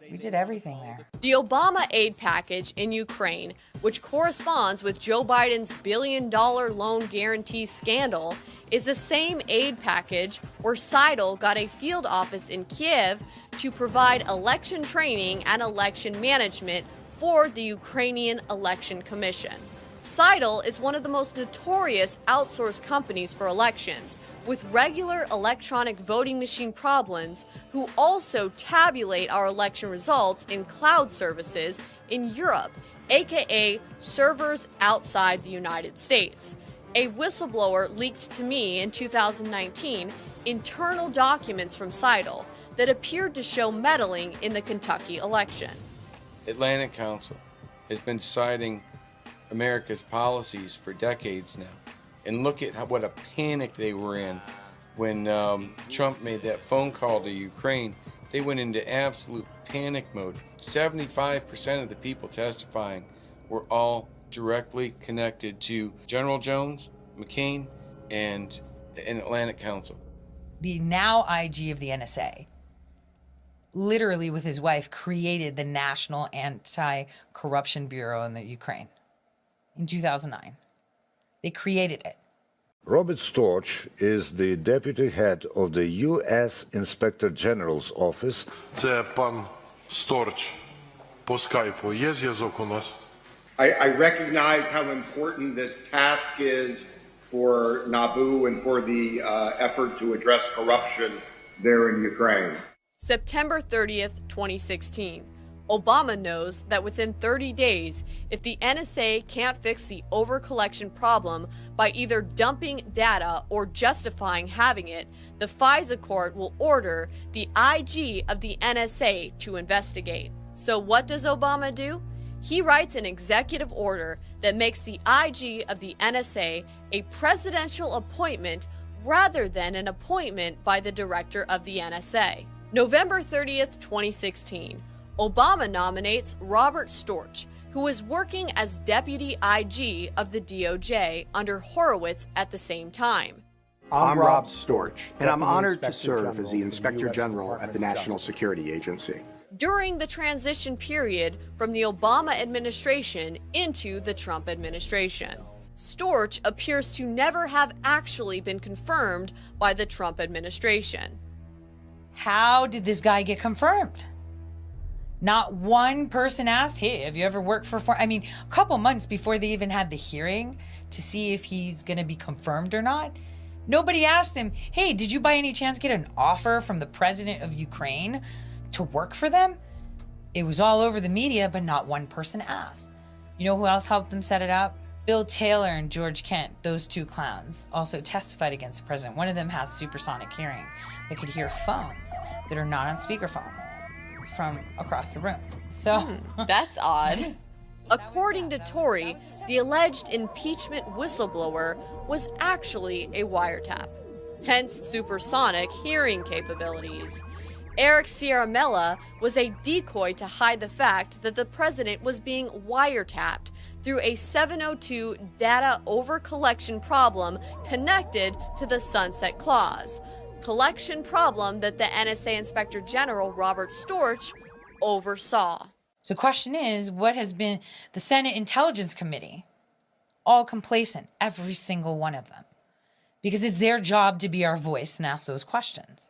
We did everything there. The Obama aid package in Ukraine, which corresponds with Joe Biden's billion-dollar loan guarantee scandal, is the same aid package where Seidel got a field office in Kiev to provide election training and election management for the Ukrainian Election Commission. Seidel is one of the most notorious outsourced companies for elections, with regular electronic voting machine problems, who also tabulate our election results in cloud services in Europe, aka servers outside the United States. A whistleblower leaked to me in 2019 internal documents from Seidel that appeared to show meddling in the Kentucky election. Atlantic Council has been deciding America's policies for decades now. And look at what a panic they were in when Trump made that phone call to Ukraine. They went into absolute panic mode. 75% of the people testifying were all directly connected to General Jones, McCain, and Atlantic Council. The now IG of the NSA, literally with his wife, created the National Anti-Corruption Bureau in the Ukraine in 2009. They created it. Robert Storch is the deputy head of the U.S. Inspector General's office. Це пан Storch. По скайпу є зв'язок у нас? I recognize how important this task is for NABU and for the effort to address corruption there in Ukraine. September 30th, 2016. Obama knows that within 30 days, if the NSA can't fix the overcollection problem by either dumping data or justifying having it, the FISA court will order the IG of the NSA to investigate. So what does Obama do? He writes an executive order that makes the IG of the NSA a presidential appointment rather than an appointment by the director of the NSA. November 30th, 2016. Obama nominates Robert Storch, who was working as deputy IG of the DOJ under Horowitz at the same time. I'm Rob Storch, and I'm honored to serve as the Inspector General at the National Security Agency. During the transition period from the Obama administration into the Trump administration, Storch appears to never have actually been confirmed by the Trump administration. How did this guy get confirmed? Not one person asked, hey, have you ever worked for a couple months before they even had the hearing to see if he's going to be confirmed or not. Nobody asked him, hey, did you by any chance get an offer from the president of Ukraine to work for them? It was all over the media, but not one person asked. You know who else helped them set it up? Bill Taylor and George Kent, those two clowns, also testified against the president. One of them has supersonic hearing. They could hear phones that are not on speakerphone from across the room. So that's odd. According to Tory, the alleged impeachment whistleblower was actually a wiretap, hence supersonic hearing capabilities. Eric Ciaramella was a decoy to hide the fact that the president was being wiretapped through a 702 data overcollection problem connected to the Sunset Clause, collection problem that the NSA Inspector General Robert Storch oversaw. So the question is, what has been the Senate Intelligence Committee? All complacent, every single one of them. Because it's their job to be our voice and ask those questions.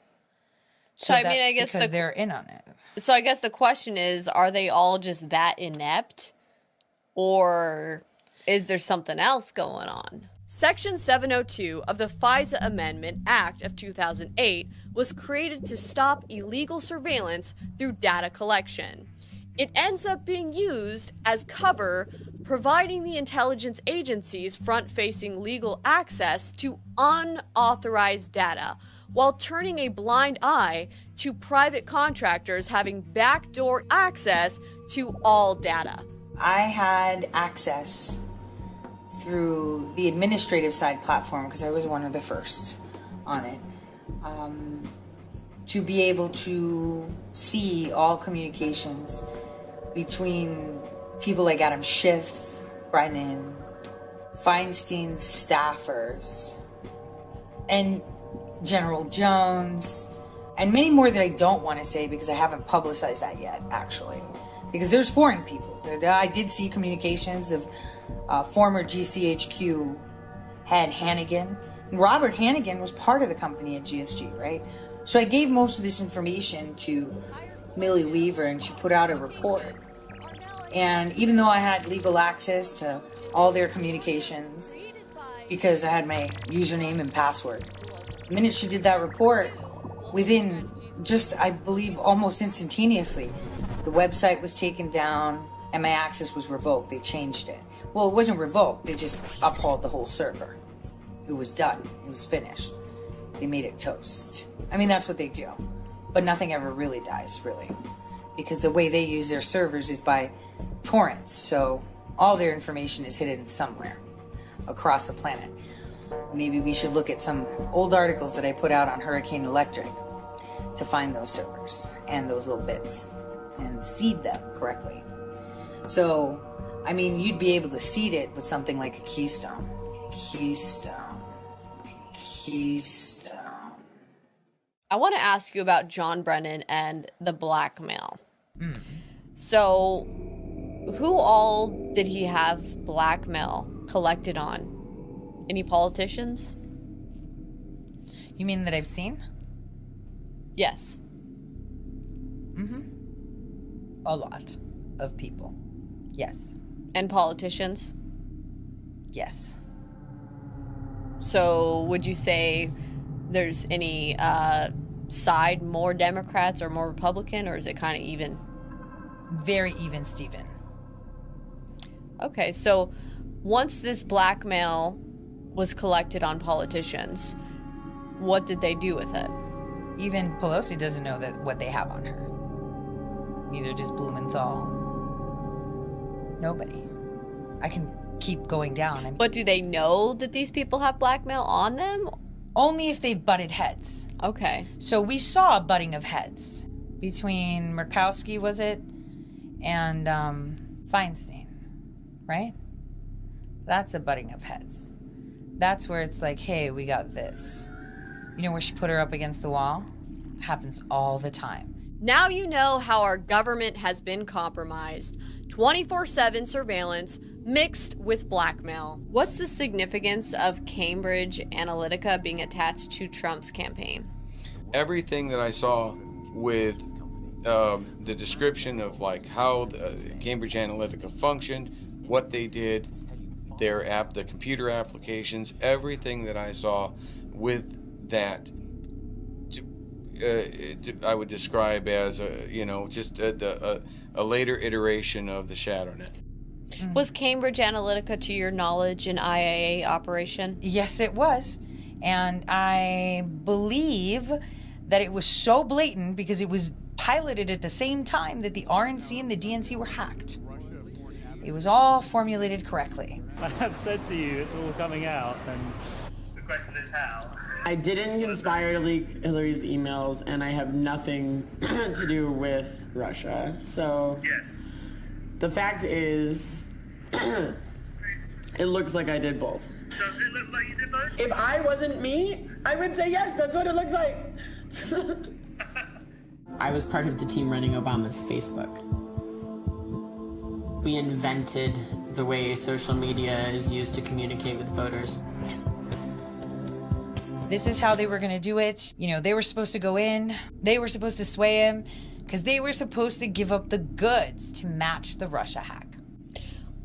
So I mean, I guess because they're in on it. So I guess the question is, are they all just that inept? Or is there something else going on? Section 702 of the FISA Amendment Act of 2008 was created to stop illegal surveillance through data collection. It ends up being used as cover, providing the intelligence agencies front-facing legal access to unauthorized data, while turning a blind eye to private contractors having backdoor access to all data. I had access through the administrative side platform, because I was one of the first on it, to be able to see all communications between people like Adam Schiff, Brennan, Feinstein's staffers, and General Jones, and many more that I don't want to say because I haven't publicized that yet, actually. Because there's foreign people. I did see communications of former GCHQ head Hannigan. And Robert Hannigan was part of the company at GSG, right? So I gave most of this information to Millie Weaver, and she put out a report. And even though I had legal access to all their communications, because I had my username and password, the minute she did that report, within just, I believe, almost instantaneously, the website was taken down and my access was revoked. They changed it. Well, it wasn't revoked. They just upheld the whole server. It was done. It was finished. They made it toast. I mean, that's what they do. But nothing ever really dies, really. Because the way they use their servers is by torrents. So all their information is hidden somewhere across the planet. Maybe we should look at some old articles that I put out on Hurricane Electric to find those servers and those little bits and seed them correctly. So, I mean, you'd be able to seed it with something like a keystone. I want to ask you about John Brennan and the blackmail. So, who all did he have blackmail collected on? Any politicians? You mean that I've seen? Yes. A lot of people. Yes. And politicians? Yes. So would you say there's any side more Democrats or more Republican, or is it kind of even? Very even, Steven. Okay, so once this blackmail was collected on politicians, what did they do with it? Even Pelosi doesn't know that what they have on her. Neither does Blumenthal. Nobody. I can keep going down. But do they know that these people have blackmail on them? Only if they've butted heads. Okay. So we saw a butting of heads between Murkowski, was it, and Feinstein, right? That's a butting of heads. That's where it's like, hey, we got this. You know where she put her up against the wall? It happens all the time. Now you know how our government has been compromised. 24/7 surveillance mixed with blackmail. What's the significance of Cambridge Analytica being attached to Trump's campaign? Everything that I saw with the description of like how the Cambridge Analytica functioned, what they did, the computer applications, everything that I saw with that, I would describe as just a later iteration of the ShadowNet. Was Cambridge Analytica, to your knowledge, an IIA operation? Yes, it was. And I believe that it was so blatant because it was piloted at the same time that the RNC and the DNC were hacked. It was all formulated correctly. I have said to you, it's all coming out, and the question is how. I didn't conspire to leak Hillary's emails, and I have nothing to do with Russia. So, yes. The fact is, it looks like I did both. Does it look like you did both? If I wasn't me, I would say yes, that's what it looks like. I was part of the team running Obama's Facebook. We invented the way social media is used to communicate with voters. This is how they were gonna do it. You know, they were supposed to go in, they were supposed to sway him, because they were supposed to give up the goods to match the Russia hack.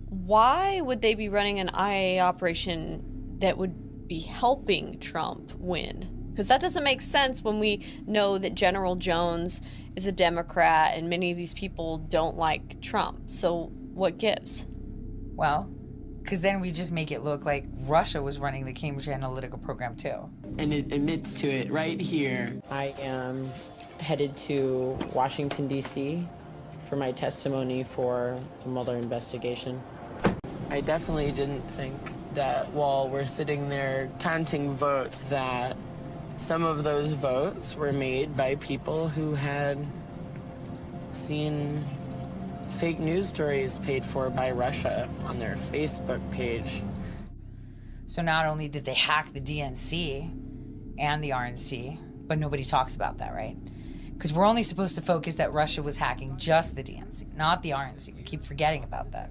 Why would they be running an IIA operation that would be helping Trump win? Because that doesn't make sense when we know that General Jones is a Democrat and many of these people don't like Trump. So what gives? Well, because then we just make it look like Russia was running the Cambridge Analytica program too. And it admits to it right here. I am headed to Washington, D.C. for my testimony for the Mueller investigation. I definitely didn't think that while we're sitting there counting votes that some of those votes were made by people who had seen fake news stories paid for by Russia on their Facebook page. So not only did they hack the DNC and the RNC, but nobody talks about that, right? Because we're only supposed to focus that Russia was hacking just the DNC, not the RNC. We keep forgetting about that.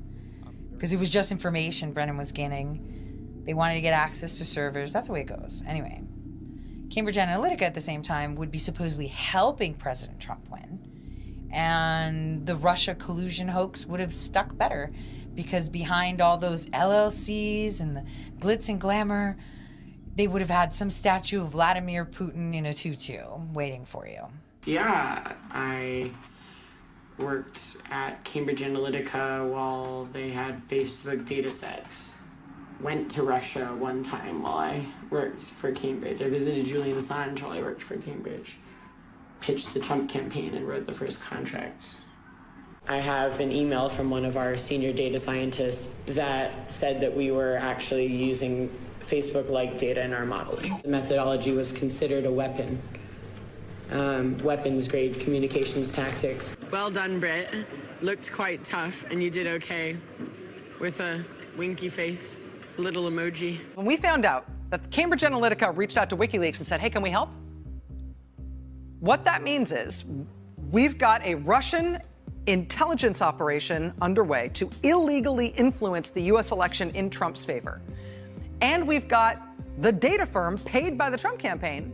Because it was just information Brennan was gaining. They wanted to get access to servers. That's the way it goes. Anyway, Cambridge Analytica at the same time would be supposedly helping President Trump win. And the Russia collusion hoax would have stuck better because behind all those LLCs and the glitz and glamour, they would have had some statue of Vladimir Putin in a tutu waiting for you. Yeah, I worked at Cambridge Analytica while they had Facebook data sets. Went to Russia one time while I worked for Cambridge. I visited Julian Assange while I worked for Cambridge. Pitched the Trump campaign and wrote the first contracts. I have an email from one of our senior data scientists that said that we were actually using Facebook-like data in our modeling. The methodology was considered a weapon. Weapons-grade communications tactics. Well done, Britt. Looked quite tough, and you did okay with a winky face, little emoji. When we found out that Cambridge Analytica reached out to WikiLeaks and said, hey, can we help? What that means is we've got a Russian intelligence operation underway to illegally influence the U.S. election in Trump's favor. And we've got the data firm paid by the Trump campaign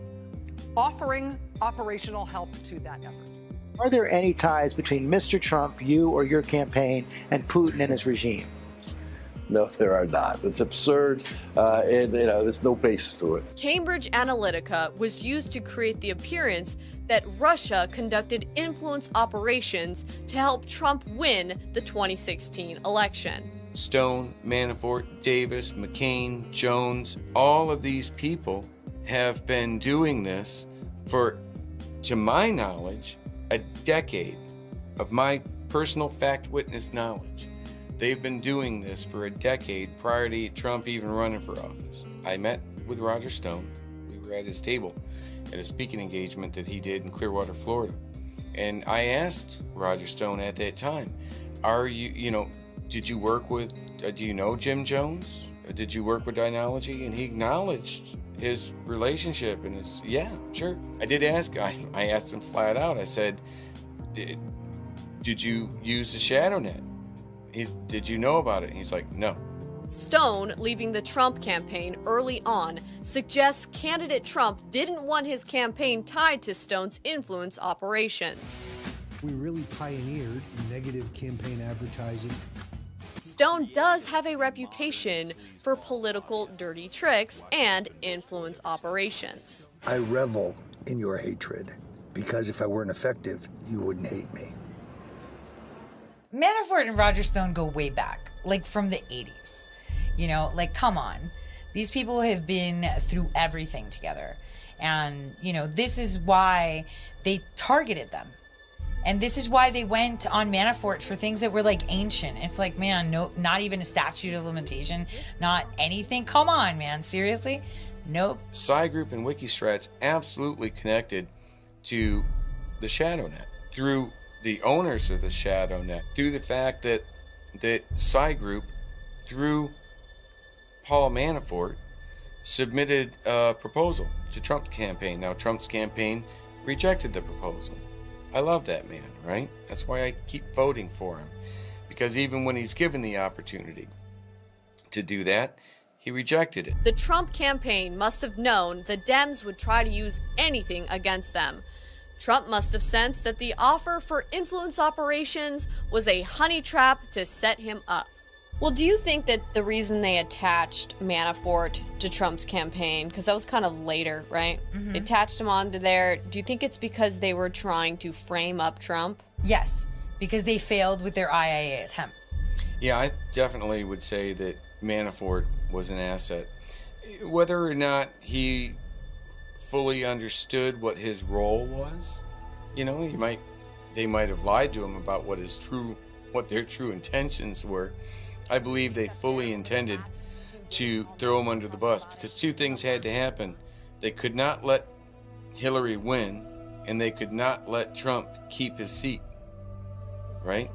offering operational help to that effort. Are there any ties between Mr. Trump, you or your campaign, and Putin and his regime? No, there are not. It's absurd, and there's no basis to it. Cambridge Analytica was used to create the appearance that Russia conducted influence operations to help Trump win the 2016 election. Stone, Manafort, Davis, McCain, Jones, all of these people have been doing this for, to my knowledge, a decade of my personal fact witness knowledge. They've been doing this for a decade prior to Trump even running for office. I met with Roger Stone. We were at his table at a speaking engagement that he did in Clearwater, Florida. And I asked Roger Stone at that time, did you work with, do you know Jim Jones? Did you work with Dynology? And he acknowledged his relationship and his, yeah, sure. I did ask, I asked him flat out, I said, did you use the ShadowNet? Did you know about it? And he's like, no. Stone, leaving the Trump campaign early on, suggests candidate Trump didn't want his campaign tied to Stone's influence operations. We really pioneered negative campaign advertising. Stone does have a reputation for political dirty tricks and influence operations. I revel in your hatred, because if I weren't effective, you wouldn't hate me. Manafort and Roger Stone go way back, like from the 80s. Come on. These people have been through everything together. And, this is why they targeted them. And this is why they went on Manafort for things that were ancient. It's like, man, no, not even a statute of limitation, not anything. Come on, man, seriously? Nope. Cygroup and Wikistrat's absolutely connected to the ShadowNet through the owners of the ShadowNet, through the fact that Cygroup, through Paul Manafort, submitted a proposal to Trump's campaign. Now, Trump's campaign rejected the proposal. I love that man, right? That's why I keep voting for him. because even when he's given the opportunity to do that, he rejected it. The Trump campaign must have known the Dems would try to use anything against them. Trump must have sensed that the offer for influence operations was a honey trap to set him up. Well, do you think that the reason they attached Manafort to Trump's campaign, because that was kind of later, right? Mhm. They attached him onto there. Do you think it's because they were trying to frame up Trump? Yes, because they failed with their IIA attempt. Yeah, I definitely would say that Manafort was an asset. Whether or not he fully understood what his role was, you know, they might have lied to him about what their true intentions were. I believe they fully intended to throw him under the bus, because two things had to happen. They could not let Hillary win, and they could not let Trump keep his seat, right?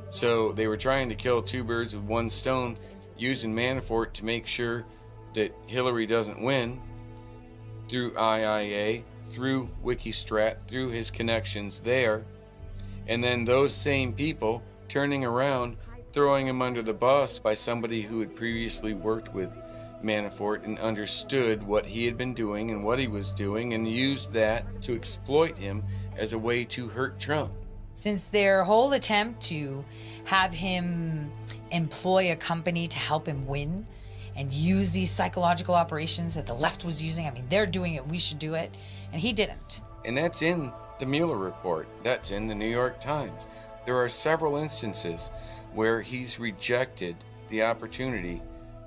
So they were trying to kill two birds with one stone, using Manafort to make sure that Hillary doesn't win through IIA, through Wikistrat, through his connections there, and then those same people turning around, throwing him under the bus by somebody who had previously worked with Manafort and understood what he had been doing and what he was doing, and used that to exploit him as a way to hurt Trump. Since their whole attempt to have him employ a company to help him win and use these psychological operations that the left was using, I mean, they're doing it, we should do it, and he didn't. And that's in the Mueller report. That's in the New York Times. There are several instances where he's rejected the opportunity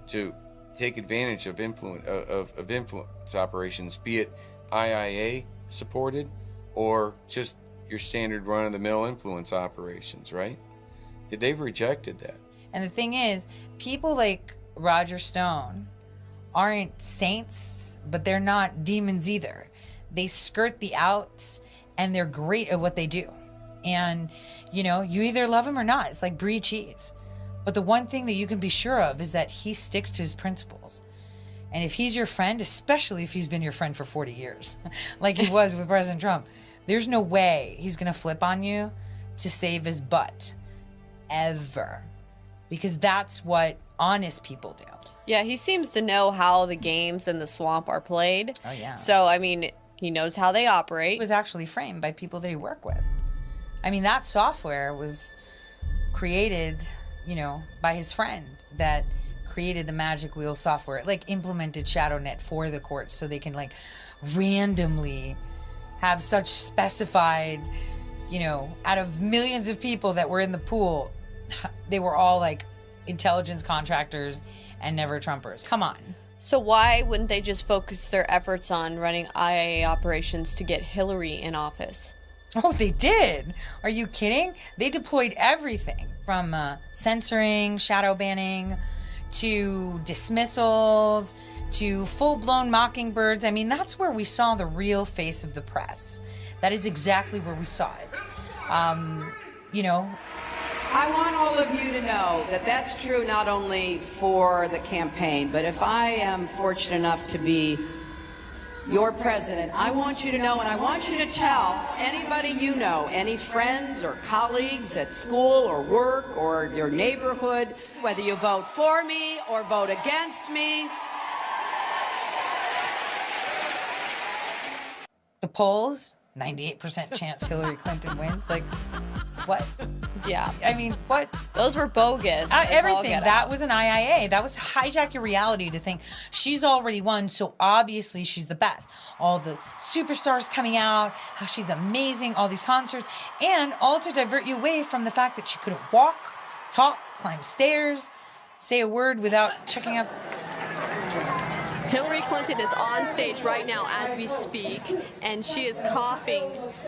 to take advantage of influence operations, be it IIA supported or just your standard run-of-the-mill influence operations, right? They've rejected that. And the thing is, people like Roger Stone aren't saints, but they're not demons either. They skirt the outs, and they're great at what they do. And, you know, you either love him or not. It's like brie cheese. But the one thing that you can be sure of is that he sticks to his principles. And if he's your friend, especially if he's been your friend for 40 years, like he was with President Trump, there's no way he's going to flip on you to save his butt. Ever. Because that's what honest people do. Yeah, he seems to know how the games in the swamp are played. Oh, yeah. So, I mean, he knows how they operate. It was actually framed by people that he worked with. I mean, that software was created, you know, by his friend that created the Magic Wheel software, like implemented ShadowNet for the courts so they can like randomly have such specified, you know, out of millions of people that were in the pool, they were all like intelligence contractors and never Trumpers. Come on. So why wouldn't they just focus their efforts on running IIA operations to get Hillary in office? Oh, they did. Are you kidding? They deployed everything from censoring, shadow banning, to dismissals, to full-blown mockingbirds. I mean, that's where we saw the real face of the press. That is exactly where we saw it. You know, I want all of you to know that that's true not only for the campaign, but if I am fortunate enough to be your president, I want you to know, and I want you to tell anybody you know, any friends or colleagues at school or work or your neighborhood, whether you vote for me or vote against me. the polls, 98% chance Hillary Clinton wins. Like, what? Yeah. I mean, what? Those were bogus. Everything. That was an IIA. That was hijack your reality to think she's already won, so obviously she's the best. All the superstars coming out, how she's amazing, all these concerts, and all to divert you away from the fact that she couldn't walk, talk, climb stairs, say a word without checking out. Hillary Clinton is on stage right now as we speak, and she is coughing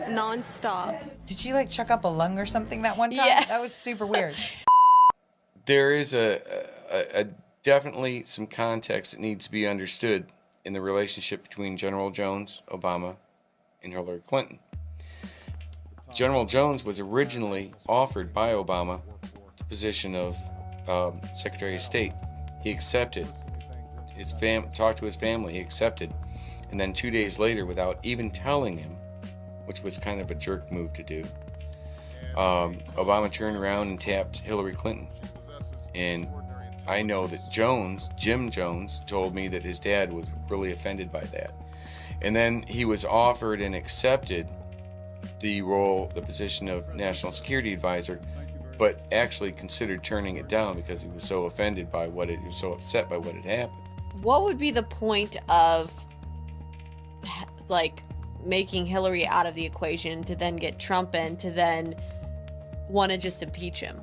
nonstop. Did she like chuck up a lung or something that one time? Yeah. That was super weird. There is a definitely some context that needs to be understood in the relationship between General Jones, Obama, and Hillary Clinton. General Jones was originally offered by Obama the position of Secretary of State. He accepted. Talked to his family, he accepted. And then 2 days later, without even telling him, which was kind of a jerk move to do, Obama turned around and tapped Hillary Clinton. And I know that Jim Jones, told me that his dad was really offended by that. And then he was offered and accepted the position of National Security Advisor, but actually considered turning it down because he was so offended by he was so upset by what had happened. What would be the point of, like, making Hillary out of the equation to then get Trump in to then want to just impeach him?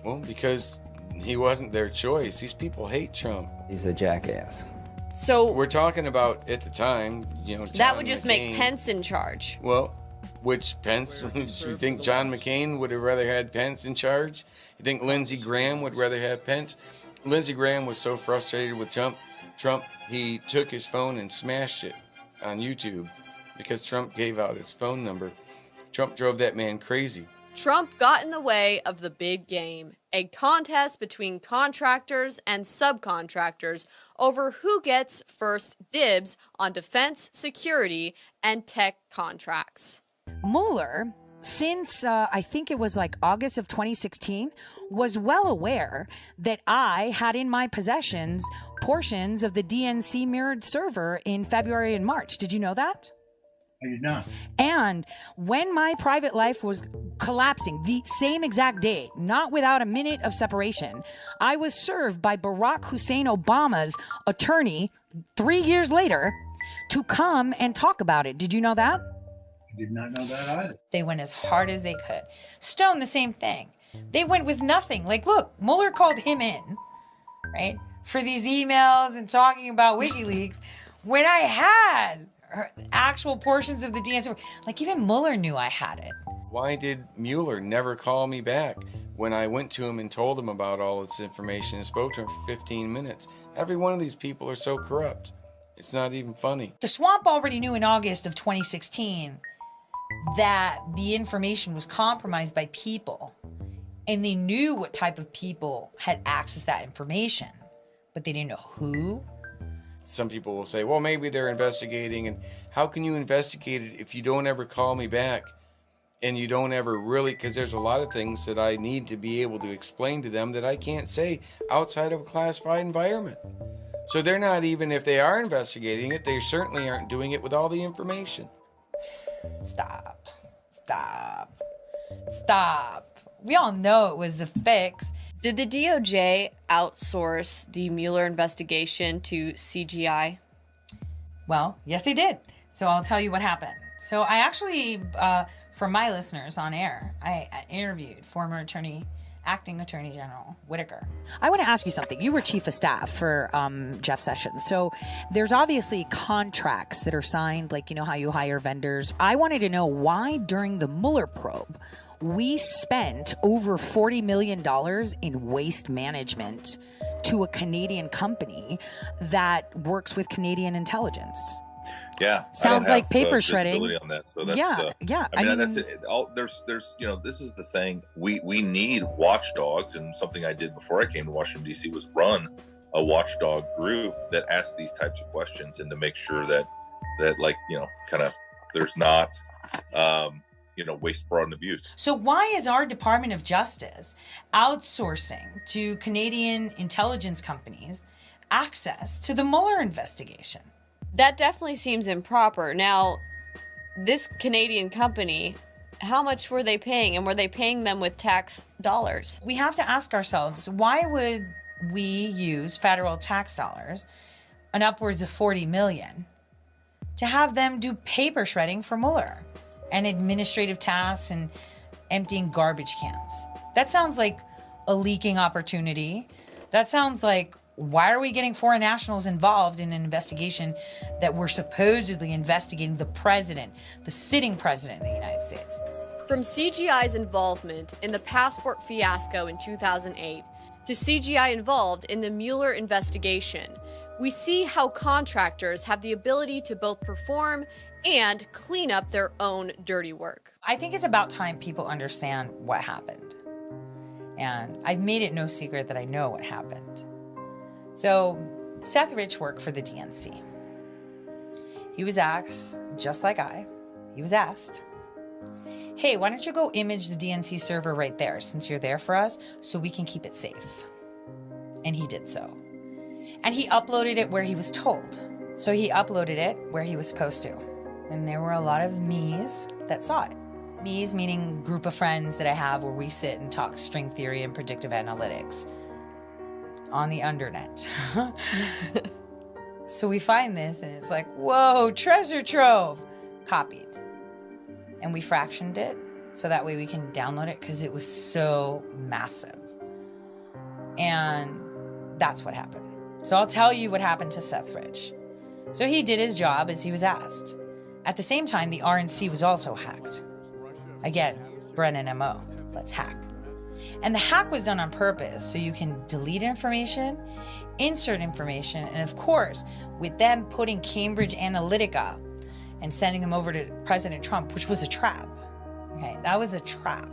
Well, because he wasn't their choice. These people hate Trump. He's a jackass. So we're talking about, at the time, John that would just McCain. make Pence in charge. Well, which Pence? You think John McCain would have rather had Pence in charge? You think Lindsey Graham would rather have Pence? Lindsey Graham was so frustrated with Trump, he took his phone and smashed it on YouTube because Trump gave out his phone number. Trump drove that man crazy. Trump got in the way of the big game, a contest between contractors and subcontractors over who gets first dibs on defense, security, and tech contracts. Mueller, since I think it was like August of 2016, was well aware that I had in my possessions portions of the DNC mirrored server in February and March. Did you know that? I did not. And when my private life was collapsing the same exact day, not without a minute of separation, I was served by Barack Hussein Obama's attorney 3 years later to come and talk about it. Did you know that? I did not know that either. They went as hard as they could. Stone, the same thing. They went with nothing. Like, look, Mueller called him in, right, for these emails and talking about WikiLeaks when I had actual portions of the DNC. Like, even Mueller knew I had it. Why did Mueller never call me back when I went to him and told him about all this information and spoke to him for 15 minutes? Every one of these people are so corrupt. It's not even funny. The swamp already knew in August of 2016 that the information was compromised by people. And they knew what type of people had access to that information, but they didn't know who. Some people will say, well, maybe they're investigating. And how can you investigate it if you don't ever call me back? And you don't ever really, because there's a lot of things that I need to be able to explain to them that I can't say outside of a classified environment. So they're not even, if they are investigating it, they certainly aren't doing it with all the information. Stop. Stop. Stop. We all know it was a fix. Did the DOJ outsource the Mueller investigation to CGI? Well, yes, they did. So I'll tell you what happened. So I actually, for my listeners on air, I interviewed former acting Attorney General Whitaker. I want to ask you something. You were chief of staff for Jeff Sessions. So there's obviously contracts that are signed, like, you know, how you hire vendors. I wanted to know why during the Mueller probe, we spent over $40 million in waste management to a Canadian company that works with Canadian intelligence. Yeah, sounds like paper shredding. On that, so that's, yeah. I mean, that's it. There's, you know, this is the thing. We need watchdogs, and something I did before I came to Washington D.C. was run a watchdog group that asks these types of questions and to make sure that like, you know, kind of there's not, you know, waste, fraud, and abuse. So why is our Department of Justice outsourcing to Canadian intelligence companies access to the Mueller investigation? That definitely seems improper. Now, this Canadian company, how much were they paying? And were they paying them with tax dollars? We have to ask ourselves, why would we use federal tax dollars, an upwards of $40 million, to have them do paper shredding for Mueller and administrative tasks and emptying garbage cans? That sounds like a leaking opportunity. That sounds like, why are we getting foreign nationals involved in an investigation that we're supposedly investigating the president, the sitting president of the United States? From CGI's involvement in the passport fiasco in 2008 to CGI involved in the Mueller investigation, we see how contractors have the ability to both perform and clean up their own dirty work. I think it's about time people understand what happened. And I've made it no secret that I know what happened. So, Seth Rich worked for the DNC. He was asked, just like he was asked, hey, why don't you go image the DNC server right there since you're there for us so we can keep it safe. And he did so. And he uploaded it where he was told. So he uploaded it where he was supposed to. And there were a lot of me's that saw it. Me's meaning group of friends that I have where we sit and talk string theory and predictive analytics on the undernet. So we find this and it's like, whoa, treasure trove. Copied. And we fractioned it so that way we can download it because it was so massive. And that's what happened. So I'll tell you what happened to Seth Rich. So he did his job as he was asked. At the same time, the RNC was also hacked. Again, Brennan MO, let's hack. And the hack was done on purpose so you can delete information, insert information, and of course, with them putting Cambridge Analytica and sending them over to President Trump, which was a trap. Okay, that was a trap.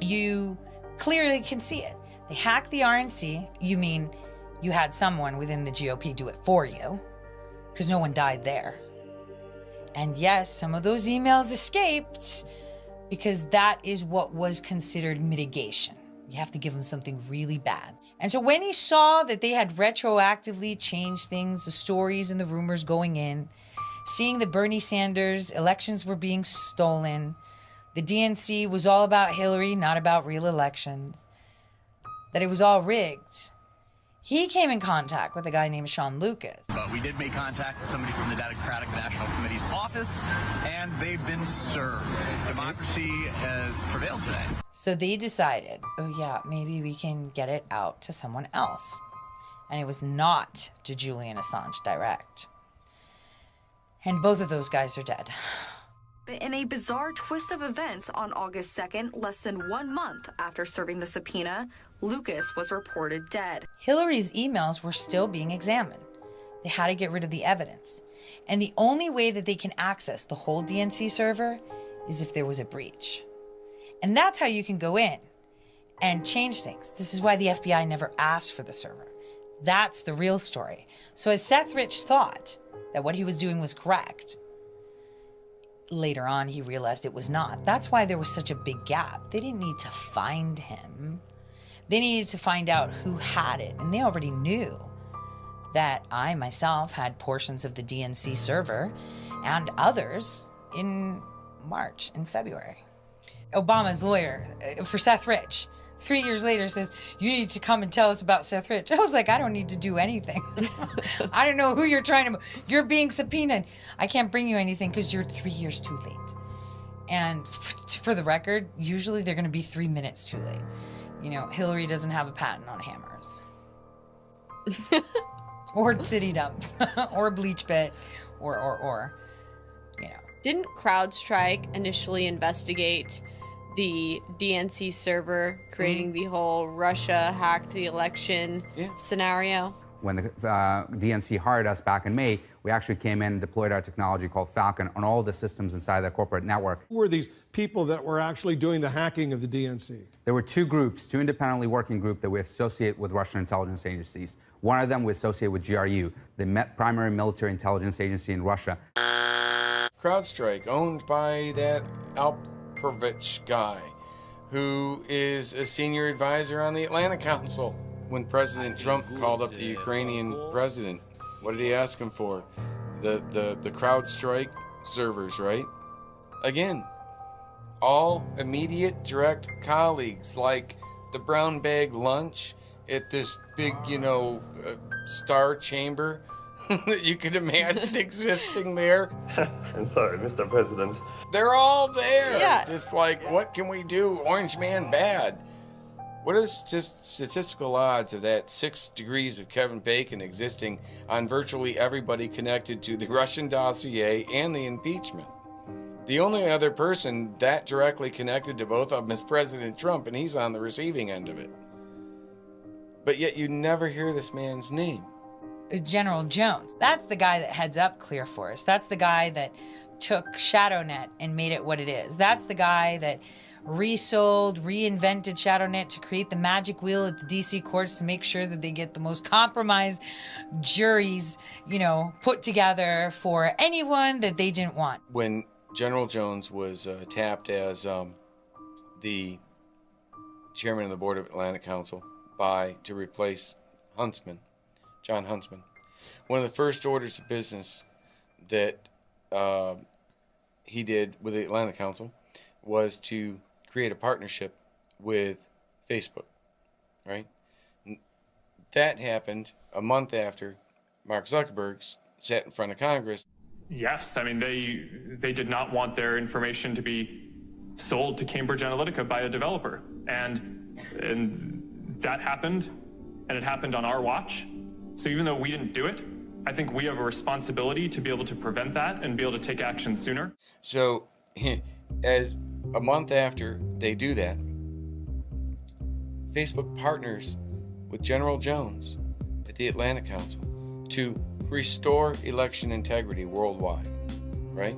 You clearly can see it. They hacked the RNC. You mean you had someone within the GOP do it for you, because no one died there. And yes, some of those emails escaped because that is what was considered mitigation. You have to give them something really bad. And so when he saw that they had retroactively changed things, the stories and the rumors going in, seeing that Bernie Sanders elections were being stolen, the DNC was all about Hillary, not about real elections, that it was all rigged, he came in contact with a guy named Sean Lucas. But we did make contact with somebody from the Democratic National Committee's office, and they've been served. Democracy has prevailed today. So they decided, oh yeah, maybe we can get it out to someone else. And it was not to Julian Assange direct. And both of those guys are dead. But in a bizarre twist of events, on August 2nd, less than 1 month after serving the subpoena, Lucas was reported dead. Hillary's emails were still being examined. They had to get rid of the evidence. And the only way that they can access the whole DNC server is if there was a breach. And that's how you can go in and change things. This is why the FBI never asked for the server. That's the real story. So as Seth Rich thought that what he was doing was correct, later on, he realized it was not. That's why there was such a big gap. They didn't need to find him. They needed to find out who had it. And they already knew that I, myself, had portions of the DNC server and others in March and February. Obama's lawyer for Seth Rich, 3 years later, says, you need to come and tell us about Seth Rich. I was like, I don't need to do anything. I don't know who you're trying to... You're being subpoenaed. I can't bring you anything because you're 3 years too late. And for the record, usually they're going to be 3 minutes too late. You know, Hillary doesn't have a patent on hammers. Or city dumps. Or bleach pit. Or, you know. Didn't CrowdStrike initially investigate the DNC server, creating the whole Russia hacked the election scenario? When the DNC hired us back in May, we actually came in and deployed our technology called Falcon on all the systems inside their corporate network. Who were these people that were actually doing the hacking of the DNC? There were two groups, two independently working groups that we associate with Russian intelligence agencies. One of them we associate with GRU, the primary military intelligence agency in Russia. CrowdStrike, owned by that Alperovich guy, who is a senior advisor on the Atlantic Council. When President Trump called up the Ukrainian president, what did he ask him for? The CrowdStrike servers, right? Again, all immediate direct colleagues, like the brown bag lunch at this big, star chamber that you could imagine existing there. I'm sorry, Mr. President. They're all there. Yeah. Just like, what can we do? Orange man bad. What are the statistical odds of that 6 degrees of Kevin Bacon existing on virtually everybody connected to the Russian dossier and the impeachment? The only other person that directly connected to both of them is President Trump, and he's on the receiving end of it. But yet you never hear this man's name. General Jones. That's the guy that heads up Clear Force. That's the guy that took ShadowNet and made it what it is. That's the guy that resold, reinvented ShadowNet to create the magic wheel at the DC courts to make sure that they get the most compromised juries, put together for anyone that they didn't want. When General Jones was tapped as the chairman of the board of Atlantic Council to replace John Huntsman. One of the first orders of business that he did with the Atlantic Council was to create a partnership with Facebook, right? That happened a month after Mark Zuckerberg sat in front of Congress. Yes, I mean, they did not want their information to be sold to Cambridge Analytica by a developer. And that happened, and it happened on our watch. So even though we didn't do it, I think we have a responsibility to be able to prevent that and be able to take action sooner. So as a month after they do that, Facebook partners with General Jones at the Atlantic Council to restore election integrity worldwide, right?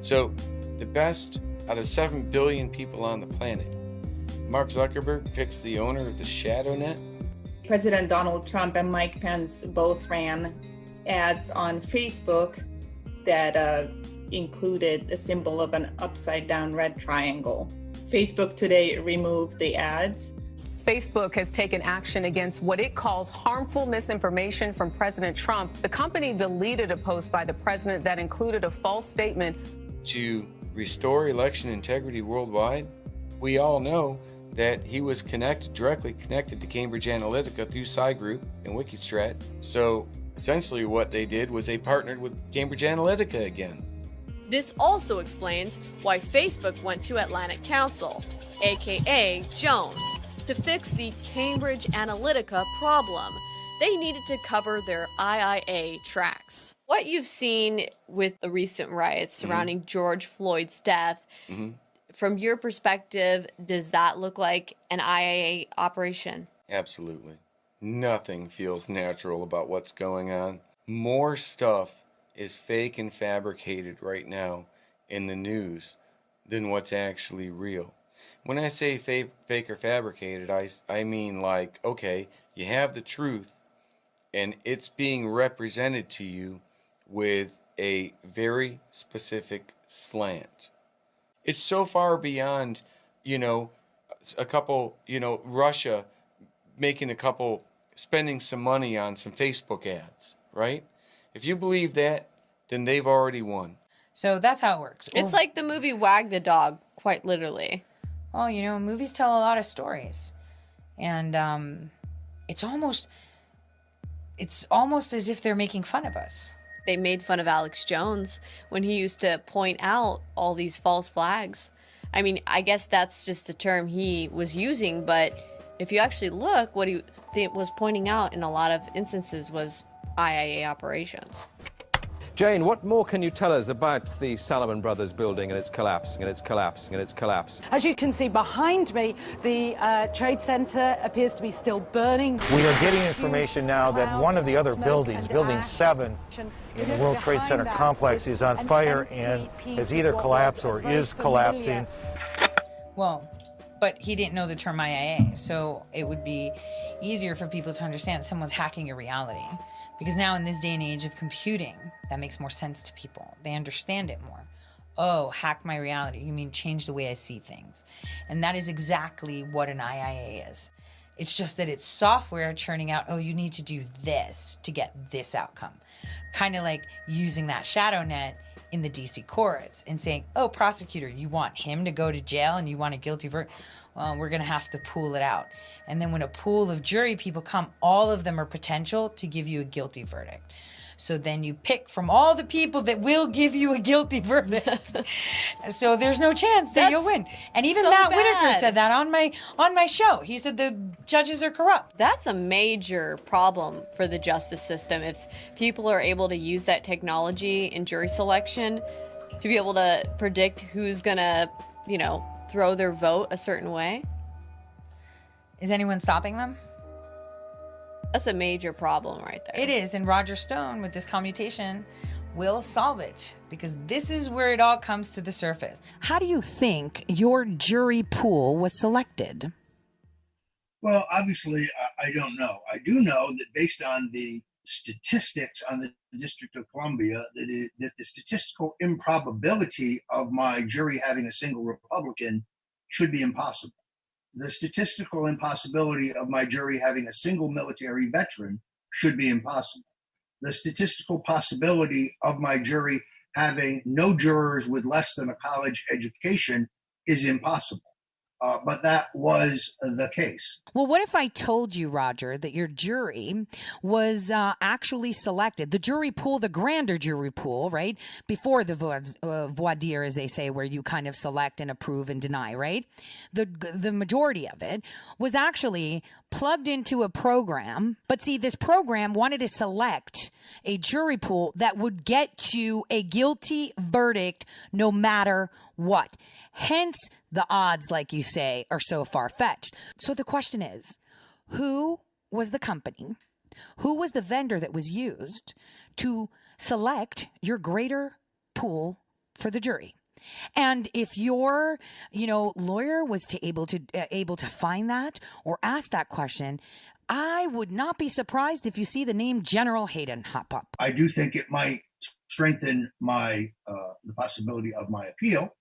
So the best out of 7 billion people on the planet, Mark Zuckerberg picks the owner of the ShadowNet. President Donald Trump and Mike Pence both ran ads on Facebook that included a symbol of an upside down red triangle. Facebook today removed the ads. Facebook has taken action against what it calls harmful misinformation from President Trump. The company deleted a post by the president that included a false statement. To restore election integrity worldwide, we all know that he was directly connected to Cambridge Analytica through Cygroup and Wikistrat. So essentially what they did was they partnered with Cambridge Analytica again. This also explains why Facebook went to Atlantic Council, aka Jones, to fix the Cambridge Analytica problem. They needed to cover their IIA tracks. What you've seen with the recent riots surrounding George Floyd's death, from your perspective, does that look like an IIA operation? Absolutely. Nothing feels natural about what's going on. More stuff is fake and fabricated right now in the news than what's actually real. When I say fake or fabricated, I mean like, okay, you have the truth and it's being represented to you with a very specific slant. It's so far beyond, a couple, Russia spending some money on some Facebook ads, right? If you believe that, then they've already won. So that's how it works. It's like the movie Wag the Dog, quite literally. Well, movies tell a lot of stories. And it's almost as if they're making fun of us. They made fun of Alex Jones when he used to point out all these false flags. I mean, I guess that's just a term he was using, but if you actually look, what he was pointing out in a lot of instances was IIA operations. Jane, what more can you tell us about the Salomon Brothers building and its collapsing and its collapsing and its collapse? As you can see behind me, the Trade Center appears to be still burning. We are getting information now that one of the other buildings, Building 7, in the World Trade Center complex is on fire and has either collapsed or is collapsing. Well, but he didn't know the term IIA, so it would be easier for people to understand someone's hacking your reality. Because now in this day and age of computing, that makes more sense to people. They understand it more. Oh, hack my reality. You mean change the way I see things. And that is exactly what an IIA is. It's just that it's software churning out, oh, you need to do this to get this outcome. Kind of like using that ShadowNet in the DC courts and saying, oh, prosecutor, you want him to go to jail and you want a guilty verdict? Well, we're going to have to pool it out. And then when a pool of jury people come, all of them are potential to give you a guilty verdict. So then you pick from all the people that will give you a guilty verdict. So there's no chance that you'll win. And even so Matt bad. Whitaker said that on my show. He said the judges are corrupt. That's a major problem for the justice system. If people are able to use that technology in jury selection to be able to predict who's gonna, throw their vote a certain way. Is anyone stopping them? That's a major problem right there. It is, and Roger Stone with this commutation will solve it, because this is where it all comes to the surface. How do you think your jury pool was selected? Well, obviously, I don't know. I do know that based on the statistics on the District of Columbia that the statistical improbability of my jury having a single Republican should be impossible. The statistical impossibility of my jury having a single military veteran should be impossible. The statistical possibility of my jury having no jurors with less than a college education is impossible. But that was the case. Well, what if I told you, Roger, that your jury was actually selected, the jury pool, the grander jury pool, right, before the voir dire, as they say, where you kind of select and approve and deny, right? The majority of it was actually plugged into a program. But see, this program wanted to select a jury pool that would get you a guilty verdict no matter what. Hence, the odds, like you say, are so far-fetched. So the question is, who was the company, who was the vendor that was used to select your greater pool for the jury? And if your, lawyer was able to find that or ask that question, I would not be surprised if you see the name General Hayden hop up. I do think it might strengthen my the possibility of my appeal,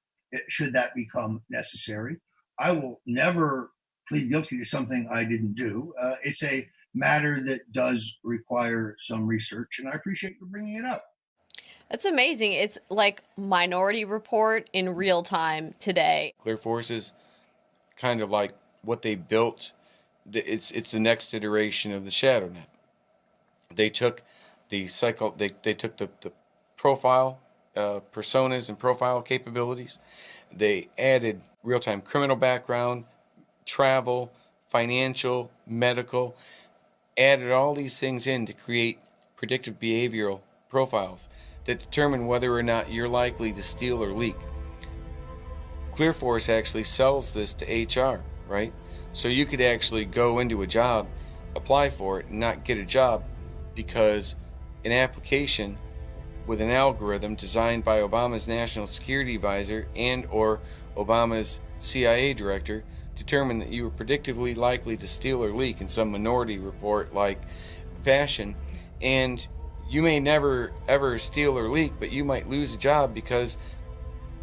should that become necessary. I will never plead guilty to something I didn't do. It's a matter that does require some research, and I appreciate you bringing it up. That's amazing. It's like Minority Report in real time today. Clear Force is kind of like what they built. It's the next iteration of the ShadowNet. They took the they took the profile personas and profile capabilities. They added real-time criminal background, travel, financial, medical, added all these things in to create predictive behavioral profiles that determine whether or not you're likely to steal or leak. ClearForce actually sells this to HR, right? So you could actually go into a job, apply for it, and not get a job because an application with an algorithm designed by Obama's National Security Advisor and or Obama's CIA director determined that you were predictively likely to steal or leak in some Minority Report like fashion, and you may never ever steal or leak, but you might lose a job because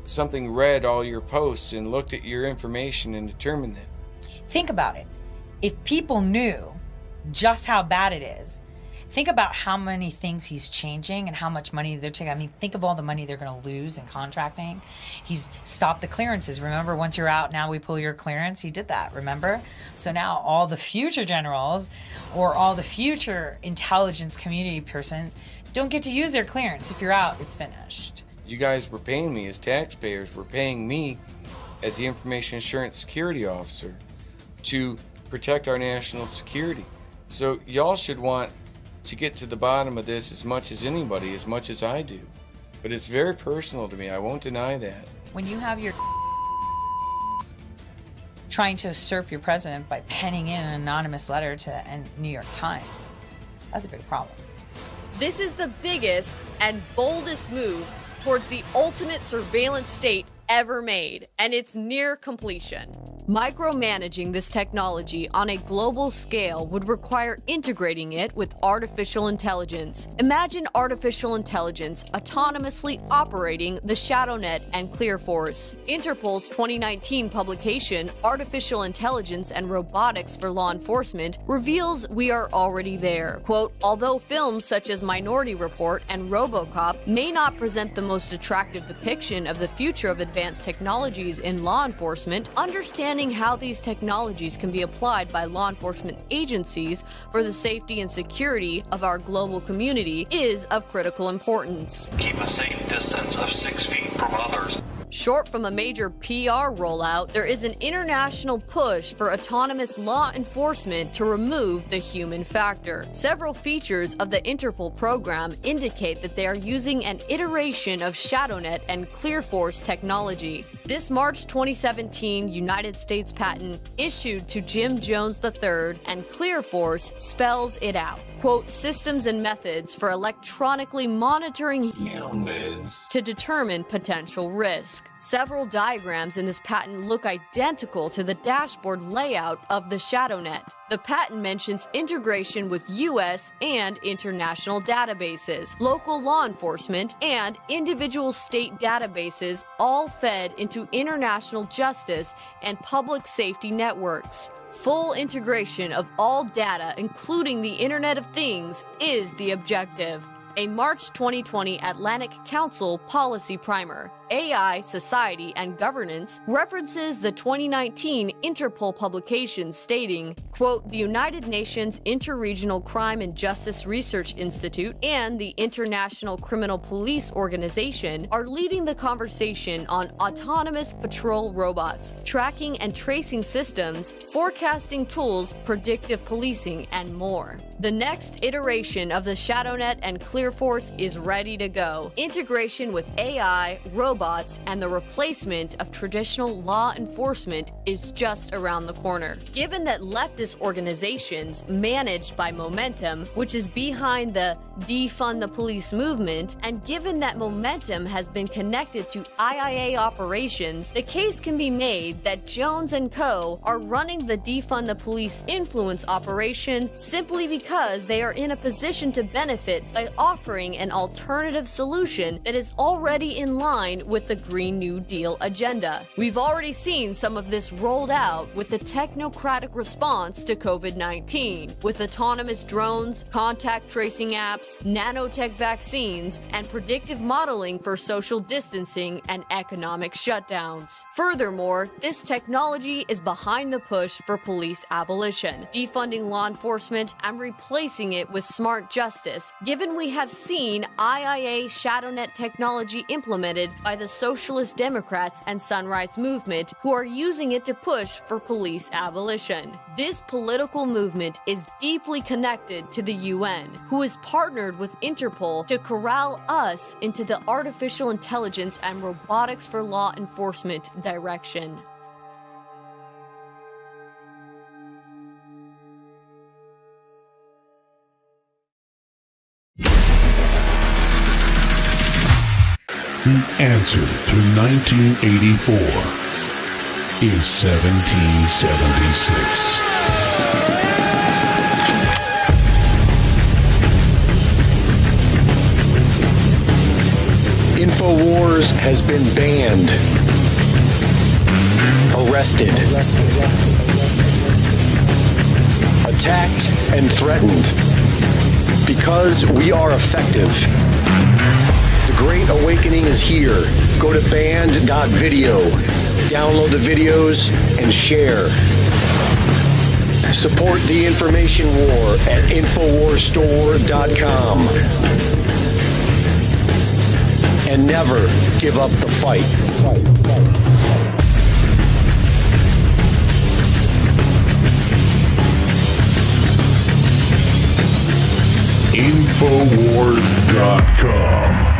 something read all your posts and looked at your information and determined that. Think about it. If people knew just how bad it is, think about how many things he's changing and how much money they're taking. I mean, think of all the money they're going to lose in contracting. He's stopped the clearances. Remember, once you're out, now we pull your clearance. He did that, remember? So now all the future generals or all the future intelligence community persons don't get to use their clearance. If you're out, it's finished. You guys were paying me as taxpayers, were paying me as the Information Assurance Security Officer to protect our national security. So y'all should want to get to the bottom of this as much as anybody, as much as I do. But it's very personal to me. I won't deny that. When you have your trying to usurp your president by penning in an anonymous letter to the New York Times, that's a big problem. This is the biggest and boldest move towards the ultimate surveillance state ever made, and it's near completion. Micromanaging this technology on a global scale would require integrating it with artificial intelligence. Imagine artificial intelligence autonomously operating the ShadowNet and ClearForce. Interpol's 2019 publication, Artificial Intelligence and Robotics for Law Enforcement, reveals we are already there. Quote, although films such as Minority Report and RoboCop may not present the most attractive depiction of the future of advanced technologies in law enforcement, understanding how these technologies can be applied by law enforcement agencies for the safety and security of our global community is of critical importance. Keep a safe distance of 6 feet from others. Short from a major PR rollout, there is an international push for autonomous law enforcement to remove the human factor. Several features of the Interpol program indicate that they are using an iteration of ShadowNet and ClearForce technology. This March 2017 United States patent issued to Jim Jones III and ClearForce spells it out. Quote, systems and methods for electronically monitoring humans to determine potential risk. task. Several diagrams in this patent look identical to the dashboard layout of the ShadowNet. The patent mentions integration with U.S. and international databases, local law enforcement, and individual state databases, all fed into international justice and public safety networks. Full integration of all data, including the Internet of Things, is the objective. A March 2020 Atlantic Council policy primer, AI, Society, and Governance, references the 2019 Interpol publication stating, quote, "The United Nations Interregional Crime and Justice Research Institute and the International Criminal Police Organization are leading the conversation on autonomous patrol robots, tracking and tracing systems, forecasting tools, predictive policing, and more." The next iteration of the ShadowNet and ClearForce is ready to go. Integration with AI, robots, and the replacement of traditional law enforcement is just around the corner. Given that leftist organizations managed by Momentum, which is behind the defund the police movement, and given that Momentum has been connected to IIA operations, the case can be made that Jones & Co. are running the defund the police influence operation simply because they are in a position to benefit by offering an alternative solution that is already in line with the Green New Deal agenda. We've already seen some of this rolled out with the technocratic response to COVID-19, with autonomous drones, contact tracing apps, nanotech vaccines, and predictive modeling for social distancing and economic shutdowns. Furthermore, this technology is behind the push for police abolition, defunding law enforcement and replacing it with smart justice, given we have seen IIA ShadowNet technology implemented by the Socialist Democrats and Sunrise Movement, who are using it to push for police abolition. This political movement is deeply connected to the UN, who is partnered with Interpol to corral us into the artificial intelligence and robotics for law enforcement direction. The answer to 1984 is 1776. InfoWars has been banned, arrested, attacked, and threatened because we are effective. The Great Awakening is here. Go to banned.video, download the videos, and share. Support the information war at InfoWarsStore.com. And never give up the fight. InfoWars.com